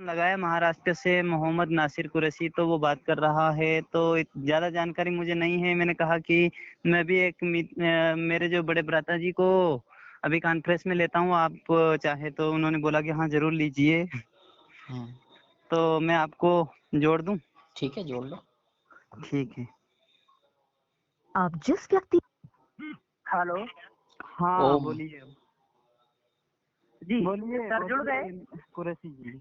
लगाया महाराष्ट्र से मोहम्मद नासिर कुरैशी, तो वो बात कर रहा है, तो ज़्यादा जानकारी मुझे नहीं है। मैंने कहा कि मैं भी मेरे जो बड़े भ्राता जी को अभी कॉन्फ्रेंस में लेता हूँ, आप चाहे तो। उन्होंने बोला कि हाँ जरूर लीजिए, तो मैं आपको जोड़ दूं? ठीक है, जोड़ लो। ठीक है। आप जिस व्यक्ति हेलो हाँ बोलिए जी बोलिए सर जुड़ गए कुरैशी जी।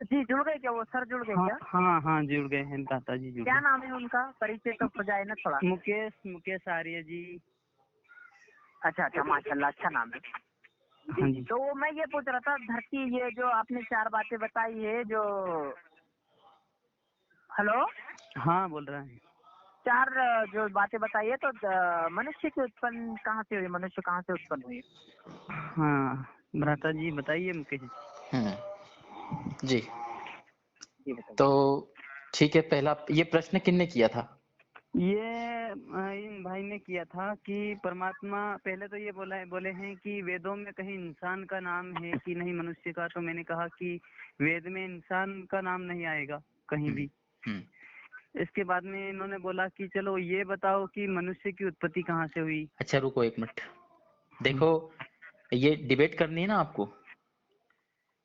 जी जुड़ गए क्या वो सर जुड़ गए क्या? हाँ हाँ जुड़ गए हैं, भ्राता जी जुड़ क्या गए। नाम है उनका? परिचय तो हो जाए ना थोड़ा। मुकेश आर्य जी। अच्छा अच्छा, माशाल्लाह, अच्छा नाम है। हाँ जी जी। तो मैं ये पूछ रहा था, धरती, ये जो आपने 4 बातें बताई है, जो हेलो हाँ बोल रहा है। 4 जो बातें बताई है, तो मनुष्य की उत्पन्न कहाँ से हुई? मनुष्य कहाँ से उत्पन्न हुई? हाँ भ्राता जी बताइए मुकेश जी। जी जी बताइए। तो ठीक है, पहला ये प्रश्न किसने किया था? ये इन भाई ने किया था कि परमात्मा, पहले तो ये बोले हैं कि वेदों में कहीं इंसान का नाम है कि नहीं मनुष्य का, तो मैंने कहा कि वेद में इंसान का नाम नहीं आएगा कहीं भी। इसके बाद में इन्होंने बोला कि चलो ये बताओ कि मनुष्य की उत्पत्ति कहाँ से हुई। अच्छा रुको एक मिनट, देखो ये डिबेट करनी है ना आपको,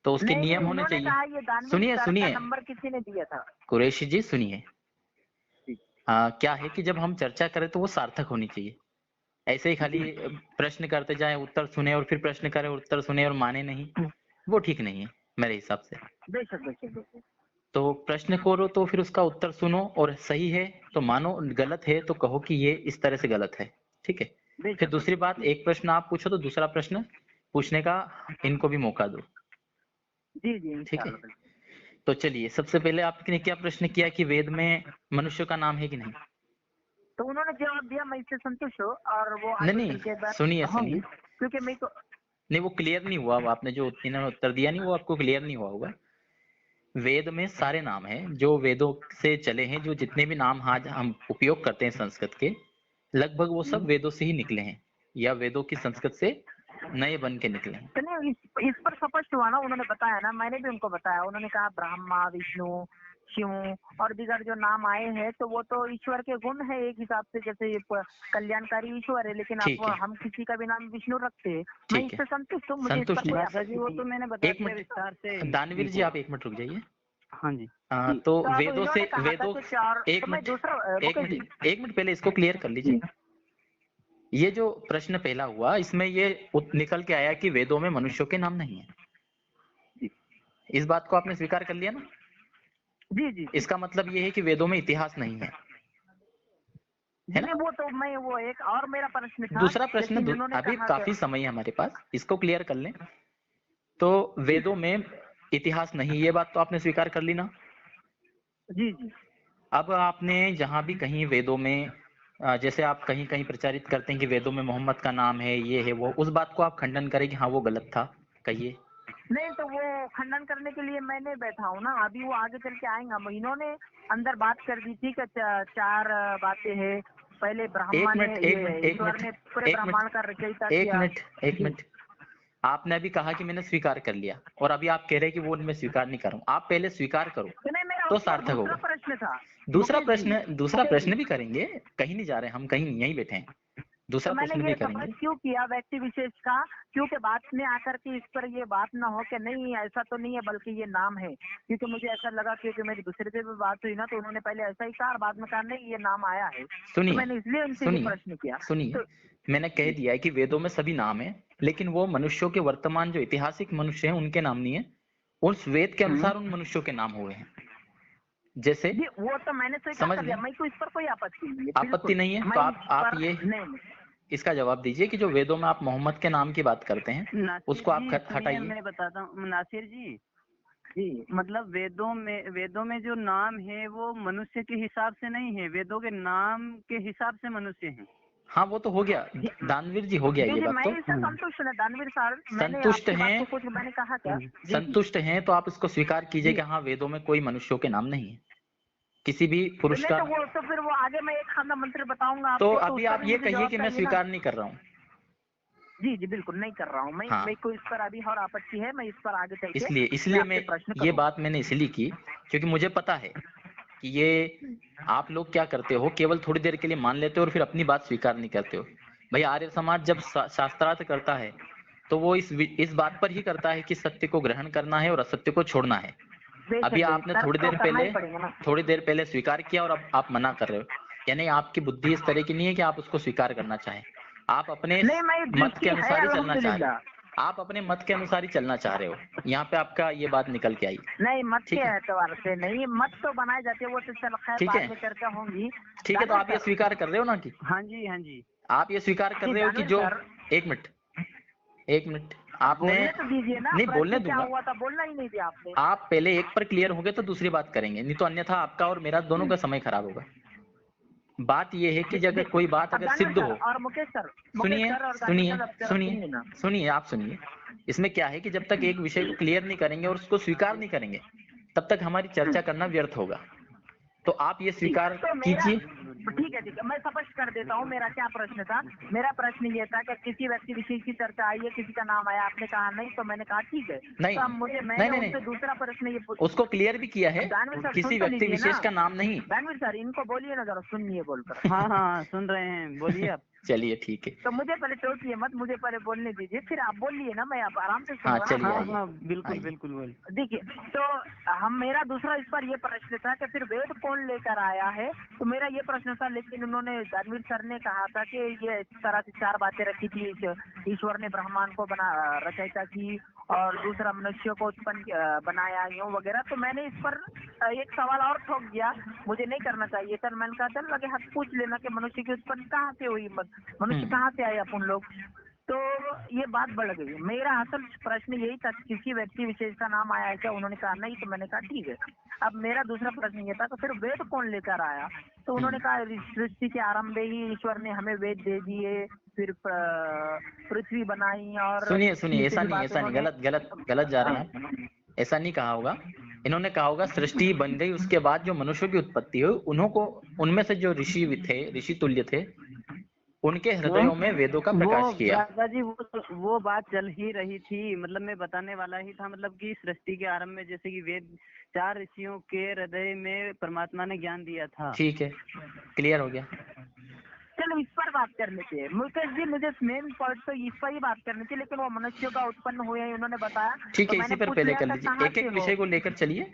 तो उसके नहीं, नियम होने उन्होंने चाहिए। कहा ये दानवीर सुनिए सर का सुनिए नंबर किसी ने दिया था। कुरैशी जी सुनिए, क्या है कि जब हम चर्चा करें तो वो सार्थक होनी चाहिए। ऐसे ही खाली प्रश्न करते जाएं, उत्तर सुने और फिर प्रश्न करें, उत्तर सुने और माने नहीं, वो ठीक नहीं है मेरे हिसाब से। बेशक बेशक बेशक। तो प्रश्न करो तो फिर उसका उत्तर सुनो, और सही है तो मानो, गलत है तो कहो कि ये इस तरह से गलत है, ठीक है। फिर दूसरी बात, एक प्रश्न आप पूछो तो दूसरा प्रश्न पूछने का इनको भी मौका दो, जी जी ठीक है। इंशाल्लाह। तो चलिए, सबसे पहले आपने क्या प्रश्न किया कि वेद में मनुष्य का नाम है कि नहीं? तो उन्होंने जवाब दिया, मैं इससे संतुष्ट हूँ, और वो नहीं आगे चल नहीं, के बात सुनिए होंगी, सुनिए, क्योंकि मैं को नहीं वो क्लियर नहीं हुआ, वो आपने जो इन्होंने उत्तर दिया नहीं वो आपको क्लियर नहीं हुआ होगा। वेद में सारे नाम हैं जो वेदों से चले हैं, जो जितने भी नाम आज हम उपयोग करते हैं संस्कृत के, लगभग वो सब वेदों से ही निकले हैं, या वेदों की संस्कृत से नए बन के निकले हैं। चलिए इस पर स्पष्ट हुआ ना, उन्होंने बताया ना, मैंने भी उनको बताया। उन्होंने कहा ब्रह्मा, विष्णु, शिव और दीगर जो नाम आए हैं, तो वो तो ईश्वर के गुण है एक हिसाब से, जैसे ये कल्याणकारी ईश्वर है, लेकिन ठीक अब है, हम किसी का भी नाम विष्णु रखते हैं। मैं ठीक है, इससे संतुष्ट हूँ, मुझे इस पर संतुष्ट कोई है। भ्राता आपत्ति जी वो नहीं तो है। मैंने बता एक दिया मिनट, विस्तार से। दानवीर जी आप एक मिनट रुक जाइए। हाँ जी। तो तो अब वेदों इन्होंने से कहा था वेदों, कि 4, एक तो मैं मिनट, दूसरा एक मिनट, एक मिनट पहले इसको क्लियर कर लीजिए। ये जो प्रश्न पहला हुआ, इसमें ये निकल के आया कि वेदों में मनुष्यों के नाम नहीं है। इस बात को आपने स्वीकार कर लिया ना? जी जी जी इसका मतलब ये है कि वेदों में इतिहास नहीं है, है ना? नहीं, वो तो मैं, वो एक और मेरा प्रश्न था, दूसरा प्रश्न, लेकिन इन्होंने अभी कहा कि काफी समय है हमारे पास, इसको क्लियर कर लें। तो वेदों में इतिहास नहीं, ये बात तो आपने स्वीकार कर ली ना? जी जी अब आपने जहां भी कहीं वेदों में जैसे आप कहीं कहीं प्रचारित करते हैं कि वेदों में मोहम्मद का नाम है, ये है वो, उस बात को आप खंडन करें कि हाँ वो गलत था, कहिए। नहीं, तो वो खंडन करने के लिए मैं नहीं बैठा हूँ ना, अभी वो आगे चल के आएंगा। इन्होंने अंदर बात कर दी थी कि 4 बातें हैं। पहले ब्रह्मा एक ने, मिनट, एक ये मिनट, एक ईश्वर मिनट, ने पूरे एक मिनट, ब्रह्मांड का रचयिता एक किया। मिनट, एक जी मिनट, आपने अभी कहा कि मैंने स्वीकार कर लिया, और अभी आप कह रहे हैं कि वो मैं स्वीकार नहीं कर रहा हूँ। आप पहले स्वीकार करो तो नहीं, मेरा तो उस पर सार्थक दूसरा होगा। प्रश्न था दूसरा मुकेश जी। प्रश्न, दूसरा मुकेश जी, प्रश्न भी करेंगे, कहीं नहीं जा रहे हम, कहीं यहीं बैठे हैं, तो दूसरा मैंने प्रश्न भी ये करेंगे। सवाल क्यों किया व्यक्ति विशेष का? क्योंकि बात में आकर के इस पर ये बात ना हो कि नहीं ऐसा तो नहीं है, बल्कि ये नाम है। क्योंकि मुझे ऐसा लगा, क्योंकि मेरी दूसरे से भी बात हुई ना, तो उन्होंने पहले ऐसा ही कहा और बाद में कहा नहीं ये नाम आया है, तो सुनिए, मैंने इसलिए उनसे ये सुनिए, प्रश्न किया। सुनिए, तो मैंने कह दिया है कि वेदों में सभी नाम है, लेकिन वो मनुष्यों के वर्तमान जो ऐतिहासिक मनुष्य हैं उनके नाम नहीं है, उस वेद के अनुसार उन मनुष्यों के नाम हुए हैं। जैसे, जी वो तो मैंने स्वीकार समझ कर लिया, गए? मैं तो इस पर कोई आपत्ति नहीं है, आपत्ति बिल्कुल। नहीं है मैं तो इस आप पर ये नहीं। इसका जवाब दीजिए कि जो वेदों में आप मोहम्मद के नाम की बात करते हैं नासिर उसको आप जी सुनिए, हटाइए। मैं बताता हूँ नासिर जी। जी मतलब वेदों में जो नाम है वो मनुष्य के हिसाब से नहीं है, वेदों के नाम के हिसाब से मनुष्य हैं। हाँ वो तो हो गया, जी दानवीर जी हो गया जी ये जी, बात मैं तो। इससे संतुष्ट हूँ दानवीर सर, मैंने संतुष्ट आपकी बात हैं, को कुछ मैंने कहा क्या? जी जी संतुष्ट हैं तो आप इसको स्वीकार कीजिए जी। कि हाँ वेदों में कोई मनुष्यों के नाम नहीं है, किसी भी तो पुरुष नहीं, का। तो वो तो फिर वो आगे मैं एक खाना मंत्र बताऊंगा तो आपको, तो अभी उसका आप भी ये मुझे कहिए जवाब कि मैं चाहिए ना। स्वीकार नहीं कर रहा हूँ। जी जी बिल्कुल नहीं कर रहा हूँ मैं। हाँ। मेरे को इस पर अभी और आपत्ति है, मैं इस पर आगे चल के इसलिए आपसे मैं प्रश्न ये करूंगा। बात मैंने इसलिए की क्योंकि मुझे पता है कि ये आप लोग क्या करते हो, केवल थोड़ी देर के लिए मान लेते हो और फिर अपनी बात स्वीकार नहीं करते हो। भाई आर्य समाज जब शास्त्रार्थ करता है तो वो इस बात पर ही करता है कि सत्य को ग्रहण करना है और असत्य को छोड़ना है। अभी बेशक आपने तर्क तो करना ही पड़ेगा ना। थोड़ी देर पहले स्वीकार किया और अब आप मना कर रहे हो, यानी आपकी बुद्धि इस तरह की नहीं है कि आप उसको स्वीकार करना चाहें। आप अपने नहीं मैं मत के दृष्टि है अनुसार ही चलना चाह रहे हो। अल्हम्दुलिल्लाह। आप अपने मत के अनुसार ही चलना चाह रहे हो, यहाँ पे आपका ये बात निकल के आई। नहीं मत के ठीक है, एतबार से नहीं, मत तो बनाए जाते हैं, वो तो चलो खैर ठीक बाद है, में चर्चा होंगी। ठीक है। तो दानवीर आप ये सर, स्वीकार कर रहे हो ना कि हाँ जी, हाँ जी। आप ये स्वीकार कर जी रहे हो कि दानवीर जो सर, एक मिनट, एक मिनट, अब आपने बोलने तो दीजिए ना, नहीं बोलने प्रश्न क्या दूंगा। हुआ था बोलना ही नहीं दिया आपने। आप पहले एक पर क्लियर होगे तो दूसरी बात करेंगे, नहीं तो अन्यथा आपका और मेरा दोनों का समय खराब होगा। बात ये है कि अगर कोई बात अब अगर दानवीर सिद्ध सर हो, और मुकेश सर, मुकेश सुनिए, सर और दानवीर सुनिए, सर, अब जरा सुनिए, सुन लेना। सुनिए, आप सुनिए। इसमें क्या है कि जब तक एक विषय को क्लियर नहीं करेंगे और उसको स्वीकार नहीं करेंगे, तब तक हमारी चर्चा करना व्यर्थ होगा। तो आप ये जी, स्वीकार तो मेरा कीजिए। ठीक है ठीक है, मैं स्पष्ट कर देता हूँ मेरा क्या प्रश्न था। मेरा प्रश्न ये था कि किसी व्यक्ति विशेष की चर्चा आई है, किसी का नाम आया, आपने कहा नहीं, तो मैंने कहा ठीक है। नहीं, तो अब मुझे नहीं, मैंने नहीं, उनसे नहीं, दूसरा प्रश्न ये उसको क्लियर भी किया है, दानवीर सर सुन किसी तो व्यक्ति लीजिए ना। विशेष का नाम नहीं। दानवीर सर इनको बोलिए ना, जरा सुनिए बोलकर। हाँ, हाँ, सुन रहे हैं, बोलिए आप। चलिए ठीक है। तो मुझे पहले टोकिए मत, मुझे पहले बोलने दीजिए, फिर आप बोलिए ना, मैं आप आराम से हाँ, सुनूंगा ना। चलिए हाँ, आइए, हाँ, बिल्कुल, आइए। बिल्कुल, बोल। देखिए, तो हम मेरा दूसरा इस पर ये प्रश्न था कि फिर वेद कौन लेकर आया है। तो मेरा ये प्रश्न था, लेकिन उन्होंने दानवीर सर ने कहा था कि ये इस तरह से चार बातें रखी थी। ईश्वर ने ब्रह्मांड को रचयिता की, और दूसरा मनुष्य को उत्पन्न बनाया, यूं वगैरह। तो मैंने इस पर एक सवाल और ठोक दिया, मुझे नहीं करना चाहिए था। मैंने कहा चल लगे हक पूछ लेना कि मनुष्य की उत्पत्ति कहाँ से हुई, मनुष्य कहाँ से आए अपन लोग। तो ये बात बढ़ गई। मेरा असल प्रश्न यही था, किसी व्यक्ति विशेष का नाम आया है क्या, उन्होंने कहा नहीं, तो मैंने कहा ठीक है। अब मेरा दूसरा प्रश्न ये था कि फिर वेद कौन लेकर आया। तो उन्होंने कहा सृष्टि के आरंभ ही ईश्वर ने हमें वेद दे दिए, फिर पृथ्वी बनाई, और सुनिए, सुनिए, सीधी ऐसा सी नहीं, बात ऐसा नहीं, उन्होंने। गलत, गलत, गलत जा रहे हैं आप। ऐसा नहीं कहा होगा। इन्होंने कहा होगा सृष्टि बन गई, उसके बाद जो मनुष्यों की उत्पत्ति हुई, उनमें से जो ऋषि थे, ऋषि तुल्य थे, उनके वो हृदयों में वेदों का वो प्रकाश किया। दादाजी, वो बात चल ही रही थी, मतलब मैं बताने वाला ही था, मतलब कि सृष्टि के आरंभ में जैसे कि वेद, चार ऋषियों के हृदय में परमात्मा ने ज्ञान दिया था। ठीक है, क्लियर हो गया। चलो इस पर बात कर लेते हैं मुकेश जी, मुझे मेन पॉइंट तो इस पर ही बात करनी थी। लेकिन वो मनुष्यों का उत्पन्न हुए हैं, उन्होंने बताया, ठीक तो है, इसी मैंने पर पूछ पहले लिया कर कि लीजिए, कहाँ एक से एक हो। विषय को लेकर चलिए।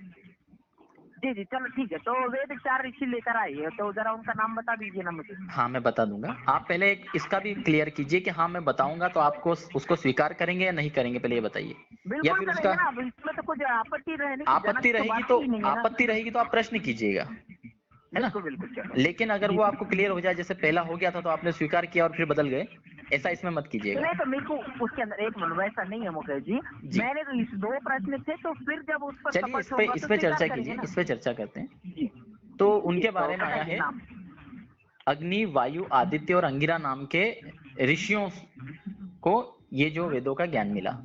जी जी चलो ठीक है। तो वेद चार ऋषि लेकर आई है, तो जरा उनका नाम बता दीजिए ना मुझे। हाँ, मैं बता दूंगा। आप पहले इसका भी क्लियर कीजिए कि हाँ मैं बताऊंगा तो आपको उसको स्वीकार करेंगे या नहीं करेंगे, पहले ये बताइए। या बिल्कुल फिर उसका करेंगे ना, अब इसमें तो कुछ आपत्ति रहने की जनक तो बात ही नहीं है ना। आपत्ति रहेगी तो आप प्रश्न कीजिएगा, है ना। बिल्कुल बिल्कुल चलो। लेकिन अगर जी वो आपको क्लियर हो जाए, जैसे पहला हो गया था तो आपने स्वीकार किया और फिर बदल गए, ऐसा इसमें मत तो कीजिएगा। नहीं, तो मेरे को उसके अंदर एक मिनट, वैसा नहीं है मुकेश जी। जी, मैंने तो इस दो प्रश्न थे, तो फिर जब उस पर चलिए स्पष्ट होगा इस तो पे स्वीकार चर्चा करेंगे कीजिए, ना। इस पे चर्चा करते हैं। जी तो जी, उनके तो बारे में आया बताइए है, नाम। अग्नि, वायु, आदित्य और अंगिरा नाम के ऋषियों को ये जो वेदों का ज्ञान मिला।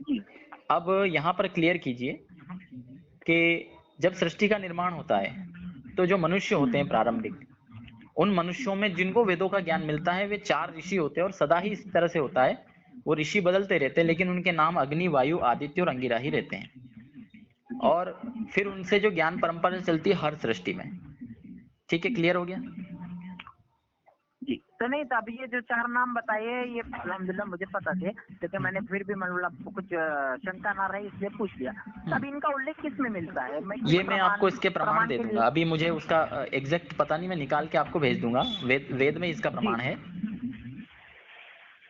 जी अब यहाँ पर क्लियर कीजिए कि जब सृष्टि का निर्माण होता है तो जो मनुष्य होते हैं प्रारंभिक, उन मनुष्यों में जिनको वेदों का ज्ञान मिलता है वे चार ऋषि होते हैं, और सदा ही इस तरह से होता है। वो ऋषि बदलते रहते हैं, लेकिन उनके नाम अग्नि, वायु, आदित्य और अंगिरा ही रहते हैं। जी और फिर उनसे जो ज्ञान परंपरा चलती है हर सृष्टि में। ठीक है, क्लियर हो गया। जी। तो नहीं, तो अभी ये जो चार नाम बताए ये अल्हम्दुलिल्लाह मुझे पता थे, लेकिन मैंने फिर भी मतलब कुछ शंका ना रही इसलिए पूछ लिया। तो अब इनका उल्लेख किस में मिलता है, मैं किस ये मैं आपको इसके प्रमाण प्रमाण दे के लिए। दूंगा, अभी मुझे उसका एग्जैक्ट पता नहीं, मैं निकाल के आपको भेज दूंगा। वेद में इसका जी, प्रमाण है।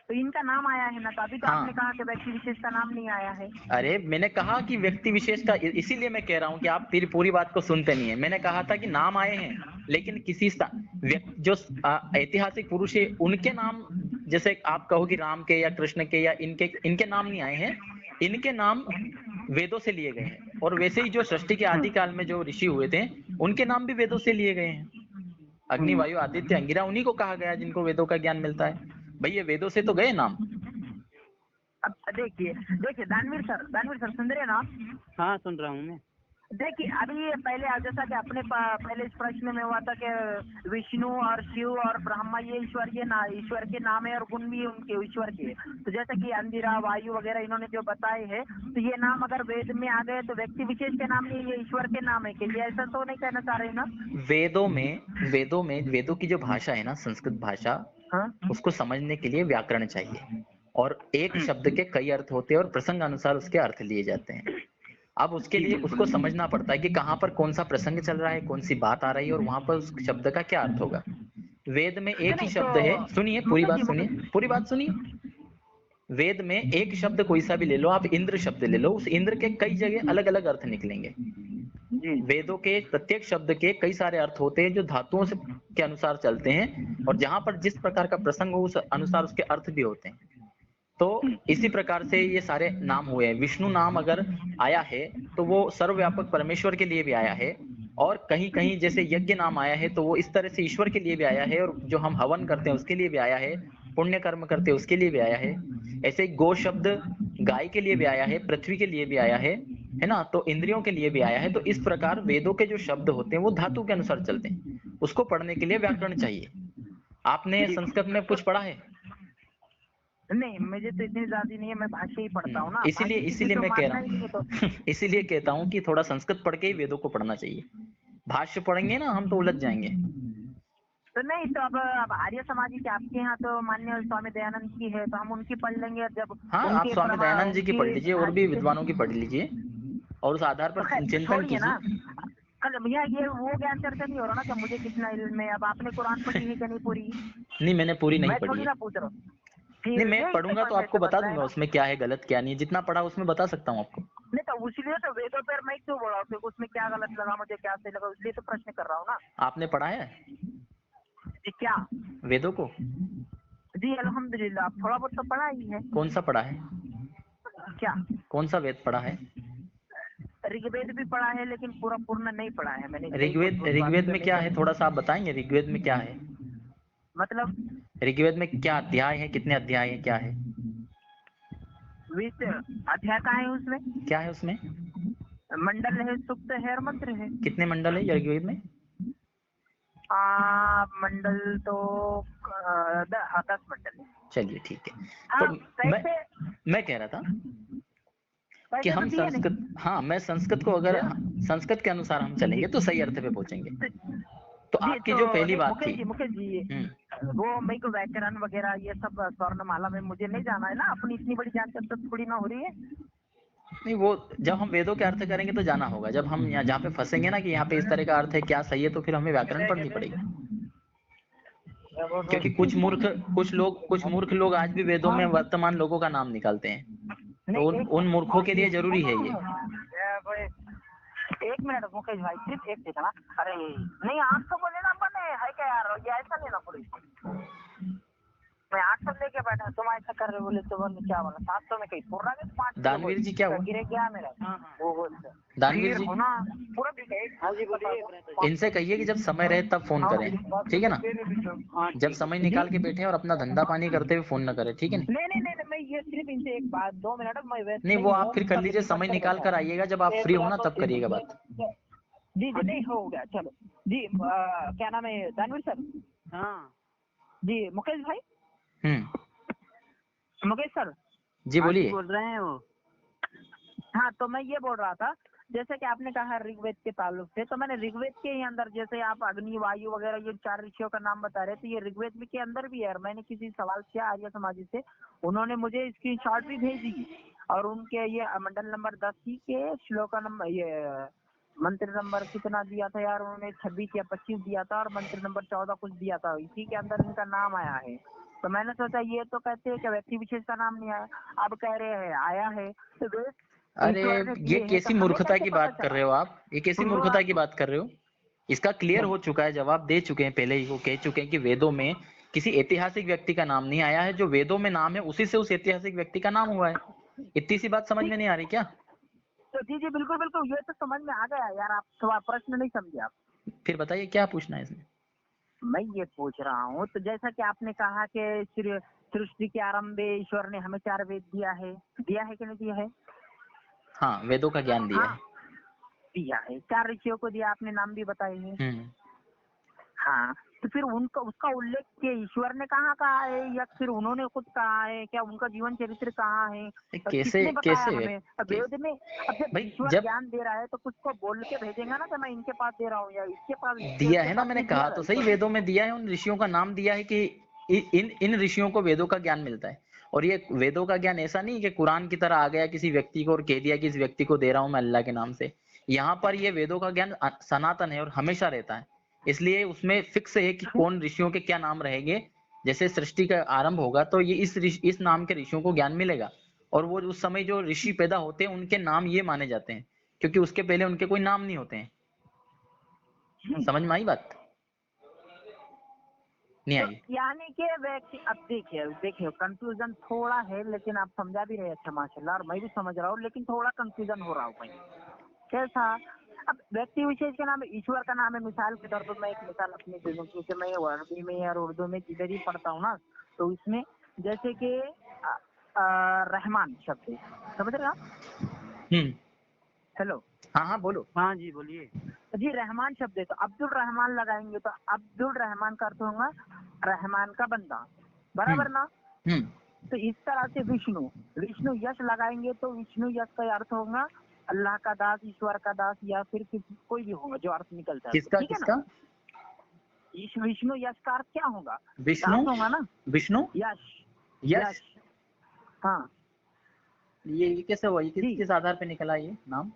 तो इनका नाम आया है ना, तो अभी तो आपने हाँ, कहा कि व्यक्ति विशेष का नाम नहीं आया है। अरे मैंने कहा कि व्यक्ति विशेष का, इसीलिए मैं कह रहा हूं कि आप फिर पूरी बात को सुनते नहीं है। मैंने कहा था कि नाम आए हैं, लेकिन किसी जो ऐतिहासिक पुरुष है उनके नाम, जैसे आप कहो कि राम के या कृष्ण के या इनके इनके नाम नहीं आए हैं। इनके नाम वेदों से लिए गए हैं, और वैसे ही जो सृष्टि के आदि काल में जो ऋषि हुए थे उनके नाम भी वेदों से लिए गए हैं। अग्नि, वायु, आदित्य, अंगिरा उन्हीं को कहा गया जिनको वेदों का ज्ञान मिलता है। भाई ये वेदों से तो गए नाम। अब देखिए देखिए दानवीर सर सुन रहे हैं ना आप? हाँ, सुन रहा हूँ मैं। देखिए अभी ये पहले जैसा कि अपने पहले इस प्रश्न में हुआ था कि विष्णु और शिव और ब्रह्मा ये ईश्वर के नाम है और गुण भी उनके ईश्वर के। तो जैसे कि अंधिरा वायु वगैरह इन्होंने जो बताए हैं, तो ये नाम अगर वेद में आ गए तो व्यक्ति विशेष के नाम नहीं, ये ईश्वर के नाम है कि ये ऐसा तो नहीं कहना चाह रहे ना? वेदों की जो भाषा है ना, संस्कृत भाषा, हाँ उसको समझने के लिए व्याकरण चाहिए। और एक शब्द के कई अर्थ होते हैं और प्रसंग अनुसार उसके अर्थ लिए जाते हैं। अब उसके जी लिए बिल्कुल। उसको समझना पड़ता है कि कहाँ पर कौन सा प्रसंग चल रहा है, कौन सी बात आ रही है और वहां पर उस शब्द का क्या अर्थ होगा। वेद में नहीं एक ही नहीं शब्द है, सुनिए तो पूरी मुकेश बात जी सुनिए, पूरी बात सुनिए। वेद में एक शब्द कोई सा भी ले लो, आप इंद्र शब्द ले लो, उस इंद्र के कई जगह अलग अलग अर्थ निकलेंगे। जी वेदों के प्रत्येक शब्द के कई सारे अर्थ होते हैं जो धातुओं से के अनुसार चलते हैं, और जहां पर जिस प्रकार का प्रसंग हो उस अनुसार उसके अर्थ भी होते हैं। तो इसी प्रकार से ये सारे नाम हुए हैं। विष्णु नाम अगर आया है तो वो सर्वव्यापक परमेश्वर के लिए भी आया है, और कहीं कहीं जैसे यज्ञ नाम आया है तो वो इस तरह से ईश्वर के लिए भी आया है, और जो हम हवन करते हैं उसके लिए भी आया है, पुण्य कर्म करते हैं उसके लिए भी आया है। ऐसे ही गो शब्द गाय के लिए भी आया है, पृथ्वी के लिए भी आया है ना, तो इंद्रियों के लिए भी आया है। तो इस प्रकार वेदों के जो शब्द होते हैं वो धातु के अनुसार चलते हैं, उसको पढ़ने के लिए व्याकरण चाहिए। आपने जी संस्कृत में कुछ पढ़ा है? नहीं, मुझे तो इतनी ज्यादा नहीं है, मैं भाष्य ही पढ़ता हूँ ना, इसीलिए भाष्य किसी इसीलिए को मैं कह रहा मानना ही नहीं है तो। हूँ इसीलिए कहता हूँ कि थोड़ा संस्कृत पढ़ के ही वेदों को पढ़ना चाहिए। भाष्य पढ़ेंगे ना हम तो उलझ जाएंगे। तो नहीं तो अब आर्य समाजी के आपके यहाँ तो मान्य स्वामी दयानंद की है, तो हम उनकी पढ़ लेंगे जब हाँ, आप उनके स्वामी दयानंद जी की उनकी पढ़ लीजिए और भी विद्वानों की पढ़ लीजिए, और उस आधार तो पर खैर चिंतन छोड़िए ना। कीजिए। कल भैया ये वो ज्ञान चर्चा नहीं हो रहा ना कि मुझे कितना इल्म है। अब आपने कुरान पढ़ी है कि नहीं पूरी? नहीं, मैंने पूरी नहीं मैं पढ़ी थोड़ी है। ना पूछ रहा हूँ। नहीं, फिर मैं ये इससे पढ़ूंगा तो आपको ऐसे बता बन रहा है दूंगा ना। उसमें क्या है गलत क्या नहीं है, जितना पढ़ा उसमें बता सकता हूँ आपको। नहीं तो उसलिए तो वेदों पर मैं क्यों बोला हूँ कि उसमें क्या गलत लगा मुझे, क्या सही लगा, इसलिए तो प्रश्न कर रहा हूँ ना। आपने पढ़ा है जी क्या? वेदों को? जी अल्हम्दुलिल्लाह, आप थोड़ा बहुत तो पढ़ा ही है। कौन सा पढ़ा है? क्या? कौन सा वेद पढ़ा है? ऋग्वेद भी पढ़ा है लेकिन पूरा पूर्ण नहीं पढ़ा है मैंने, सही बोल ऋग्वेद बोल बात ऋग्वेद तो में नहीं क्या है, कर। थोड़ा सा आप बताएंगे ऋग्वेद में क्या है? मतलब ऋग्वेद में क्या अध्याय है, कितने अध्याय है, क्या है? 20 अध्याय का है उसमें। क्या है उसमें? मंडल है, सूक्त है और मंत्र है। कितने मंडल है ऋग्वेद में? मंडल तो 10 मंडल है। चलिए ठीक है। तो हाँ मैं पैसे मैं कह रहा था कि पैसे तो हम दिए नहीं। संस्कृत, हाँ मैं संस्कृत को अगर संस्कृत के अनुसार हम चलेंगे तो सही अर्थ पे पहुंचेंगे। तो जी आपकी तो जो पहली नहीं बात थी। मुकेश जी हम्म। वो मेरे को व्याकरण वगैरह ये सब स्वर्णमाला में मुझे नहीं जाना है ना, अपनी इतनी बड़ी जानकारी तो थोड़ी ना हो रही है। नहीं, वो जब हम वेदों के अर्थ करेंगे तो जाना होगा। जब हम यहाँ जहाँ पे फंसेंगे ना कि यहाँ पे इस तरह का अर्थ है क्या सही है, तो फिर हमें व्याकरण पढ़नी पड़ेगी। क्योंकि कुछ मूर्ख लोग आज भी वेदों में वर्तमान लोगों का नाम निकालते हैं। तो नहीं उन उन मूर्खों के लिए जरूरी है ये। एक मिनट मुकेश भाई, सिर्फ एक सेकंड ना। अरे नहीं 800 बोले ना बने है क्या यार, ये ऐसा नहीं ना पुलिस। मैं 800 लेके बैठा, तुम ऐसा कर रहे बोले तो बोले क्या बोला 700 में कहीं पूरा के 500 दानवीर जी क्या हुआ? गिरे गया मेरा। वो बोलते दानवीर जी, होना पूरा भी गए। हाँ जी बोलिए। इनसे कहिए कि जब समय रहे तब फोन करें, ठीक है ना? जब समय जी निकाल के बैठे और अपना धंधा पानी करते हुए फोन न करें, ठीक है? नहीं, मैं ये सिर्फ इनसे एक बात 2 मिनट मैं व्यस्त नहीं, वो नहीं आप हूँ, फिर कर तभी लीजिए, निपट समय कर निकाल बैठा कर हूँ। आइएगा, जब आप फ्री हो ना तब करिएगा बात। जी नहीं हो गया चलो। जी क्या नाम है दानवीर सर? हाँ जी मुकेश भाई, मुकेश सर। जी हाँ जी बोलिए। बोल रहे हैं वो। हाँ तो मैं ये बोल रहा था, जैसे कि आपने कहा ऋग्वेद के ताल्लुक से, तो मैंने ऋग्वेद के ही अंदर जैसे आप अग्नि वायु वगैरह ये 4 ऋषियों का नाम बता रहे थे, ये ऋग्वेद में के अंदर भी है। और मैंने किसी सवाल किया आर्य समाजी से, उन्होंने मुझे स्क्रीनशॉट भी भेजी, और उनके ये मंडल नंबर 10 ही के श्लोक नंबर ये मंत्र नंबर कितना दिया था यार उन्होंने, 26 या 25 दिया था, और मंत्र नंबर 14 कुछ दिया था, इसी के अंदर इनका नाम आया है। तो मैंने सोचा ये तो कहते हैं कि व्यक्ति विशेष का नाम नहीं आया, अब कह रहे हैं आया है। तो अरे, ईश्वर ने ये दिए हैं, तो कैसी हमें मूर्खता कैसे की पता बात कर चला? रहे हो आप? ये कैसी सुनो मूर्खता की आप। बात कर रहे हो? इसका क्लियर हो चुका है, जवाब दे चुके हैं पहले ही। वो कह चुके हैं कि वेदों में किसी ऐतिहासिक व्यक्ति का नाम नहीं आया है, जो वेदों में नाम है उसी से उस ऐतिहासिक व्यक्ति का नाम हुआ है। इतनी सी बात समझ में नहीं आ रही क्या? तो जी बिल्कुल बिल्कुल, ये तो समझ में आ गया यार, आप थोड़ा प्रश्न नहीं समझे आप। फिर बताइए क्या पूछना है इसमें। मैं ये पूछ रहा हूँ, तो जैसा कि आपने कहा कि सृष्टि के आरंभ में ईश्वर ने हमें 4 वेद दिया है कि नहीं दिया है? हाँ, वेदों का ज्ञान दिया हाँ है। दिया है, 4 ऋषियों को दिया, आपने नाम भी बताए हैं। हाँ, तो फिर उनका उसका उल्लेख के ईश्वर ने कहाँ कहा है, या फिर उन्होंने खुद कहा है? क्या उनका जीवन चरित्र कहाँ है? और कैसे किसने बताया कैसे हमें? अब वेद में, अब जब भाई ईश्वर जब ज्ञान दे रहा है तो कुछ को बोल के भेजेगा ना कि मैं इनके पास दे रहा हूँ या इसके पास, दिया इसके है ना, पास मैंने नहीं दिया कहा तो सही, ईश्वर ने। वेदों में दिया है, उन ऋषियों का नाम दिया है कि इन इन ऋषियों को वेदों का ज्ञान मिलता है। और ये वेदों का ज्ञान ऐसा नहीं कि कुरान की तरह आ गया किसी व्यक्ति को और कह दिया कि इस व्यक्ति को दे रहा हूं मैं अल्लाह के नाम से। यहाँ पर ये वेदों का ज्ञान सनातन है और हमेशा रहता है, इसलिए उसमें फिक्स है कि कौन ऋषियों के क्या नाम रहेंगे। जैसे सृष्टि का आरंभ होगा तो ये इस नाम के ऋषियों को ज्ञान मिलेगा, और वो उस समय जो ऋषि पैदा होते हैं उनके नाम ये माने जाते हैं, क्योंकि उसके पहले उनके कोई नाम नहीं होते हैं। समझ में आई बात? नहीं तो आई? यानी कि व्यक्ति, अब देखिए देखिए कंफ्यूजन थोड़ा है, लेकिन आप समझा भी रहे हैं, अच्छा माशाल्लाह, और मैं भी समझ रहा हूँ, लेकिन थोड़ा कंफ्यूजन हो रहा हूँ भाई। कैसा? अब व्यक्ति विशेष का नाम है, ईश्वर का नाम है। मिसाल के तौर पर मैं एक मिसाल अपनी दे दूं, क्योंकि मैं अरबी में और उर्दू में जिधर ही पढ़ता हूँ ना, तो इसमें जैसे कि रहमान शब्द है, समझ रहे हो आप? हम्म। हेलो, हाँ हाँ बोलो। हाँ जी बोलिए। जी रहमान शब्द है, तो अब्दुल रहमान लगाएंगे तो अब्दुल रहमान का अर्थ होगा रहमान का बंदा, बराबर ना? हम्म। तो इस तरह से विष्णु, विष्णु यश लगाएंगे तो विष्णु यश का अर्थ होगा अल्लाह का दास, ईश्वर का दास, या फिर किसी कोई भी होगा जो अर्थ निकलता है उससे, किसका ठीक है ना? किसका? विष्णु यश का अर्थ क्या होगा? विष्णु? दास होगा ना, विष्णु यश। यश? यश, हाँ ये कैसे हुआ? ये जी किस आधार पे निकला ये नाम?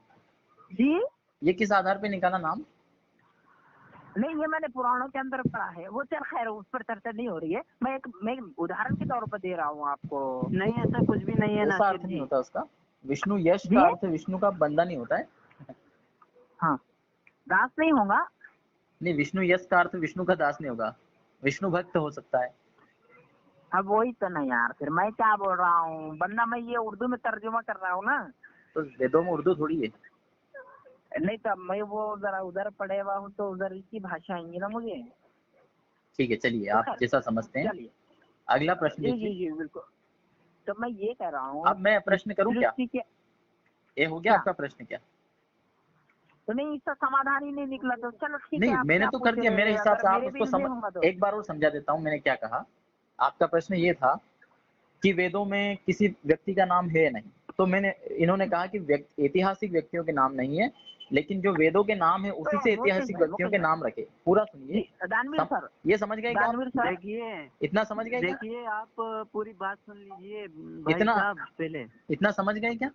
जी। ये किस आधार पे निकाला नाम? नहीं, ये मैंने पुराणों के अंदर पढ़ा है, वो चल खैर उस पर चर्चा नहीं हो रही है। मैं उदाहरण के तौर पर दे रहा हूँ आपको। नहीं ऐसा कुछ भी नहीं है ऐसा नासिर अर्थ नहीं जी। होता उसका। विष्णु यश जी का अर्थ विष्णु का बंदा नहीं होता है। हाँ, दास नहीं होगा। नहीं, विष्णु यश का अर्थ विष्णु का दास नहीं होगा, विष्णु भक्त हो सकता है। अब वही तो नहीं यार, फिर मैं क्या बोल रहा हूँ, वरना मैं ये उर्दू में तर्जुमा कर रहा हूँ ना। तो वेदों में उर्दू थोड़ी है। नहीं तो मैं वो जरा उधर पढ़े हुआ हूँ तो उधर की भाषा आएंगी ना मुझे। ठीक है, चलिए तो आप खैर जैसा समझते हैं। चलिए। अगला प्रश्न जी जी देखिए। जी बिल्कुल। तो मैं ये कह रहा हूँ अब मैं प्रश्न करूं क्या? सृष्टि के ये हो गया क्या, आपका प्रश्न क्या? तो नहीं इसका समाधान ही नहीं निकला, तो चलो ठीक है, नहीं, आप मैंने क्या तो कर पूछ दिया रहे मेरे हैं, हिसाब अगर से, आप मेरे भी उसको में होगा तो। एक बार और समझा देता हूँ मैंने क्या कहा। आपका प्रश्न ये था कि वेदों में किसी व्यक्ति का नाम है नहीं, तो इन्होंने कहा कि ऐतिहासिक व्यक्तियों के नाम नहीं है, लेकिन जो वेदों के नाम है उसी से तो वो ऐतिहासिक कहीं है, वो व्यक्तियों कहीं के है। नाम रखे। पूरा सुनिए। जी दानवीर सर, ये समझ गए क्या आप? दानवीर सर। देखिए इतना समझ गए क्या? देखिए आप पूरी बात सुन लीजिए भाई इतना साहब पहले। इतना समझ गए क्या?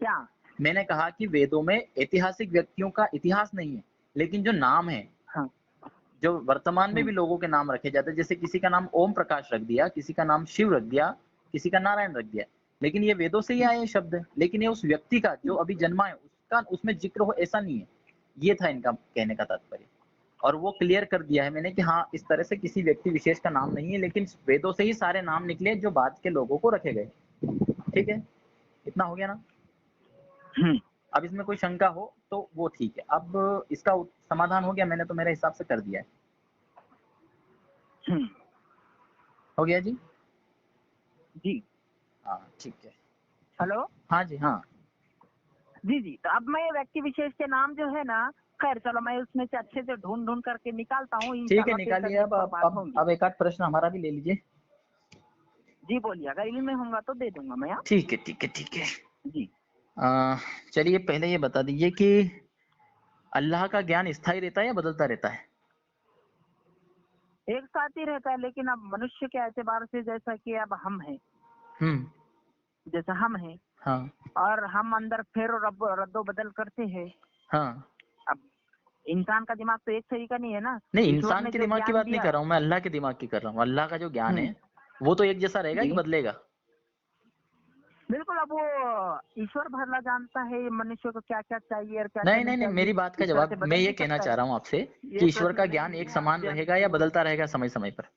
क्या? मैंने कहा कि वेदों में ऐतिहासिक व्यक्तियों का इतिहास नहीं है, लेकिन जो नाम है, हाँ जो वर्तमान में भी लोगों के नाम रखे जाते हैं, जैसे किसी का नाम ओम प्रकाश रख दिया, किसी का नाम शिव रख दिया, किसी का नारायण रख दिया, लेकिन ये वेदों से ही आए शब्द है, लेकिन ये उस व्यक्ति का जो अभी जन्मा है उसका उसमें जिक्र हो ऐसा नहीं है। ये था इनका कहने का तात्पर्य, और वो क्लियर कर दिया है मैंने कि हाँ इस तरह से किसी व्यक्ति विशेष का नाम नहीं है, लेकिन वेदों से ही सारे नाम निकले जो बाद के लोगों को रखे गए। ठीक है, इतना हो गया ना? अब इसमें कोई शंका हो तो वो ठीक है। अब इसका समाधान हो गया, मैंने तो मेरे हिसाब से कर दिया है। हो गया जी? जी। हाँ ठीक है। हेलो। हाँ जी हाँ। जी जी, तो अब मैं व्यक्ति विशेष के नाम जो है ना, खैर चलो मैं उसमें से अच्छे से ढूंढ ढूंढ करके निकालता हूँ, ठीक है, इंशाल्लाह फिर निकालिए। कभी इस अब पर बात अब होगी। अब एक आध प्रश्न हमारा भी ले लीजिए। जी बोलिए, अगर इल्म में होगा तो दे दूंगा मैं। हाँ ठीक है ठीक है ठीक है। जी। चलिए पहले ये बता दीजिए कि अल्लाह का ज्ञान स्थायी रहता है या बदलता रहता है? एक साथ ही रहता है, लेकिन अब मनुष्य के एतबार से, जैसा कि अब हम हैं, हम्म। जैसा हम हैं, हाँ और हम अंदर फेर रद्दो बदल करते हैं। हाँ। अब इंसान का दिमाग तो एक तरीका नहीं है ना। नहीं, ईश्वर इंसान ने के जो दिमाग की ज्ञान बात नहीं दिया। कर रहा हूँ मैं, अल्लाह के दिमाग की कर रहा हूँ। अल्लाह का जो ज्ञान हम्म, है वो तो एक जैसा रहेगा कि जी बदलेगा? बिल्कुल। अब वो ईश्वर भला जानता है मनुष्य को क्या क्या चाहिए और क्या क्या नहीं नहीं नहीं नहीं, चाहिए, मेरी बात का इस तरह जवाब से मैं बदल ये भी कहना सकता चाह है। रहा हूँ आपसे ये कि ईश्वर का प्रश्न ज्ञान नहीं एक है समान आपसे रहेगा या बदलता रहेगा समय समय पर?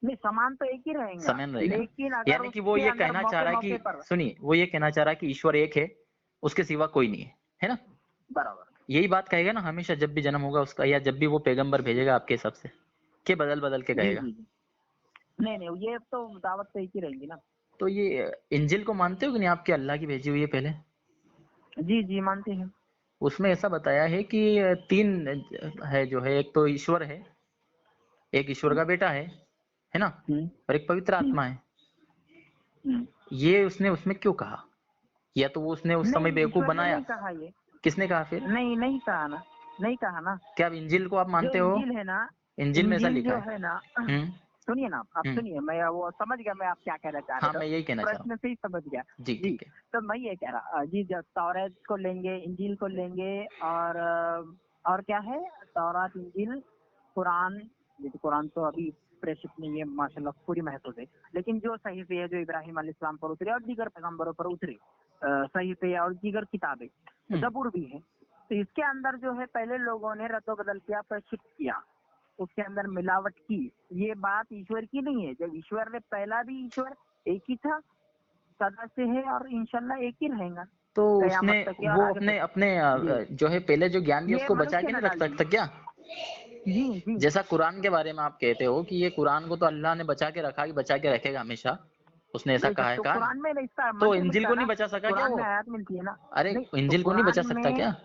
नहीं, समान तो एक ही रहेगा, समान रहेगा ना? लेकिन अगर यानी कि वो उसके ये अंदर कहना चाह मौके रहा है मौके कि, पर। सुनिए, वो ये कहना चाह रहा है कि ईश्वर एक है, उसके सिवा कोई नहीं है ना? बराबर। यही बात कहेगा ना हमेशा जब भी जन्म होगा उसका, या जब भी वो पैगंबर भेजेगा आपके हिसाब से, कि बदल बदल के जी कहेगा? जी जी। नहीं नहीं, ये तो दावत तो एक ही रहेगी ना। तो ये इंजिल को मानते हो कि नहीं आपके अल्लाह की भेजी हुई है पहले? जी जी मानते हैं। उसमें ऐसा बताया है कि तीन है जो है, एक तो ईश्वर है, एक ईश्वर का बेटा है ना, और एक पवित्र आत्मा है। ये उसने उसमें क्यों कहा? या तो वो उसने उस समय नहीं, बेवकूफ ईश्वर ने बनाया? नहीं कहा ये। किसने कहा फिर? नहीं, नहीं कहा ना, नहीं कहा ना। क्या आप इंजिल को आप जो मानते हो? इंजील है ना, इंजिल में ऐसा इंजील लिखा जो है। है ना, हम्म सुनिए ना आप, हम्म सुनिए, मैं वो समझ गया मैं आप क्या कहना चाह हाँ, रहे मैं थे, यही कहना चाह रहा प्रश्न से ही समझ गया। हूँ जी। जी, ठीक है। तो मैं ये कह रहा जी, जब तौरात को लेंगे, इंजील को लेंगे, और क्या है, तौरात, इंजील, कुरान। जैसे कुरान तो अभी प्रेषित नहीं है माशाल्लाह पूरी महसूस है, लेकिन जो सहीफे है जो इब्राहिम अलैहिस्सलाम पर उतरे और दीगर पैगंबरों पर उतरे, सहीफे और दीगर किताबें, जबूर भी है। तो इसके अंदर जो है पहले लोगों ने रद्दो बदल किया, प्रक्षिप्त किया, उसके अंदर मिलावट की। ये बात ईश्वर की नहीं है। जब ईश्वर ने पहला भी ईश्वर एक ही था, सदा से है और इंशाल्लाह एक ही रहेगा तो उसने कयामत तक और वो आगे अपने तक। अपने जी, जो है पहले जो ज्ञान दिया ये उसको बचा मनुष्य के ने नहीं रख डाल दी। सकता क्या? जी जी जैसा कुरान के बारे में आप कहते हो कि ये कुरान को तो अल्लाह ने बचा के रखा, कि बचा के रखेगा हमेशा, उसने ऐसा बेशक, तो कहा है। कुरान में इसका तो मंत्र इंजिल मिलता को है नहीं ना, बचा सका क्या कुरान वो? में आयत मिलती है ना। अरे नहीं, तो इंजिल को नहीं बचा कुरान सकता में, क्या?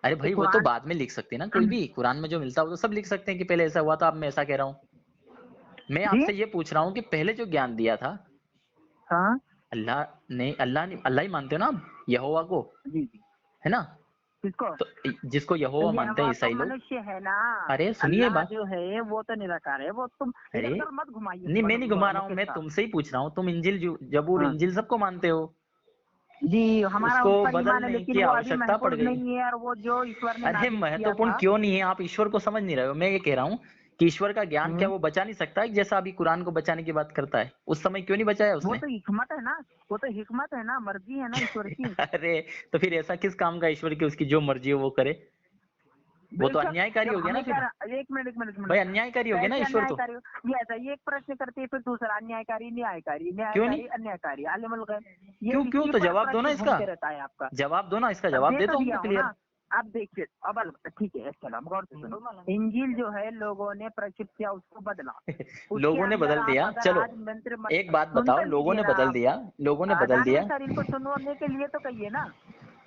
अरे तो भाई वो तो कुरान, बाद में लिख सकते हैं ना, कोई भी कुरान में जो मिलता है वो तो सब लिख सकते हैं कि पहले ऐसा हुआ था, अब मैं ऐसा कह रहा हूँ। मैं जी आपसे ये पूछ रहा हूँ कि पहले जो ज्ञान दिया था हाँ अल्लाह ने, अल्लाह ही मानते हो ना आप यहोवा को, जी जी, है ना? किसको? तो जिसको तो यहोवा ये मानते हैं हवा तो ईसाई लोग। मनुष्य है ना, अरे सुनिए अल्लाह बात। जो है वो तो निराकार है। वो तुम अरे इधर उधर मत घुमाइए नहीं, मैं नहीं घुमा रहा हूँ, मैं मुकेश साहब। तुमसे ही पूछ रहा हूँ। तुम इंजिल जबूर हाँ इंजिल सबको मानते हो, जी, हमारा उसको उस पर ईमान है, बदलने लेकिन की वो अभी आवश्यकता पड़ महफूज गई। नहीं है, और वो जो ईश्वर ने अरे नाजिल किया महत्वपूर्ण था। क्यों नहीं है? आप ईश्वर को समझ नहीं रहे हो। मैं ये कह रहा हूँ कि ईश्वर का ज्ञान क्या हम्म, वो बचा नहीं सकता है? जैसा अभी कुरान को बचाने की बात करता है, उस समय क्यों नहीं बचाया वो उसने? तो हिकमत है ना, वो तो हिकमत है ना, मर्जी है ना ईश्वर की। अरे तो फिर ऐसा किस काम का ईश्वर की, उसकी जो मर्जी हो वो करे? वो तो बेशक, अन्यायकारी जब हो गया ना हमें क्या, फिर। एक मिनट एक मिनट एक भाई मिनट, अन्यायकारी हो गया ना कैसे ईश्वर तो। अन्यायकारी? ये ऐसा, ये एक प्रश्न करते हैं फिर दूसरा अन्यायकारी, न्यायकारी, क्यों नहीं? न्यायकारी, अन्यायकारी, आलिमुल गैब, ये क्यों क्यों? इसी तो पर जवाब दो ना प्रश्न इसका, घूमते रहता है आपका। जवाब दो ना इसका, अब जवाब दे दे तो दो दिया हमको हूँ क्लियर। ना। अब देखिए, अब ठीक है, चलो अब गौर से सुनो। इंजील जो है लोगों ने प्रक्षिप्त किया, उसको बदला, उसके लोगों ने अंदर बदल आप दिया, अगर चलो आज मंत्र एक बात सुन बताओ, तो लोगों लीजिए ने ना बदल आप। दिया, लोगों ने बदल दानवीर दिया, सर, इनको सुनने के लिए तो कहिए ना।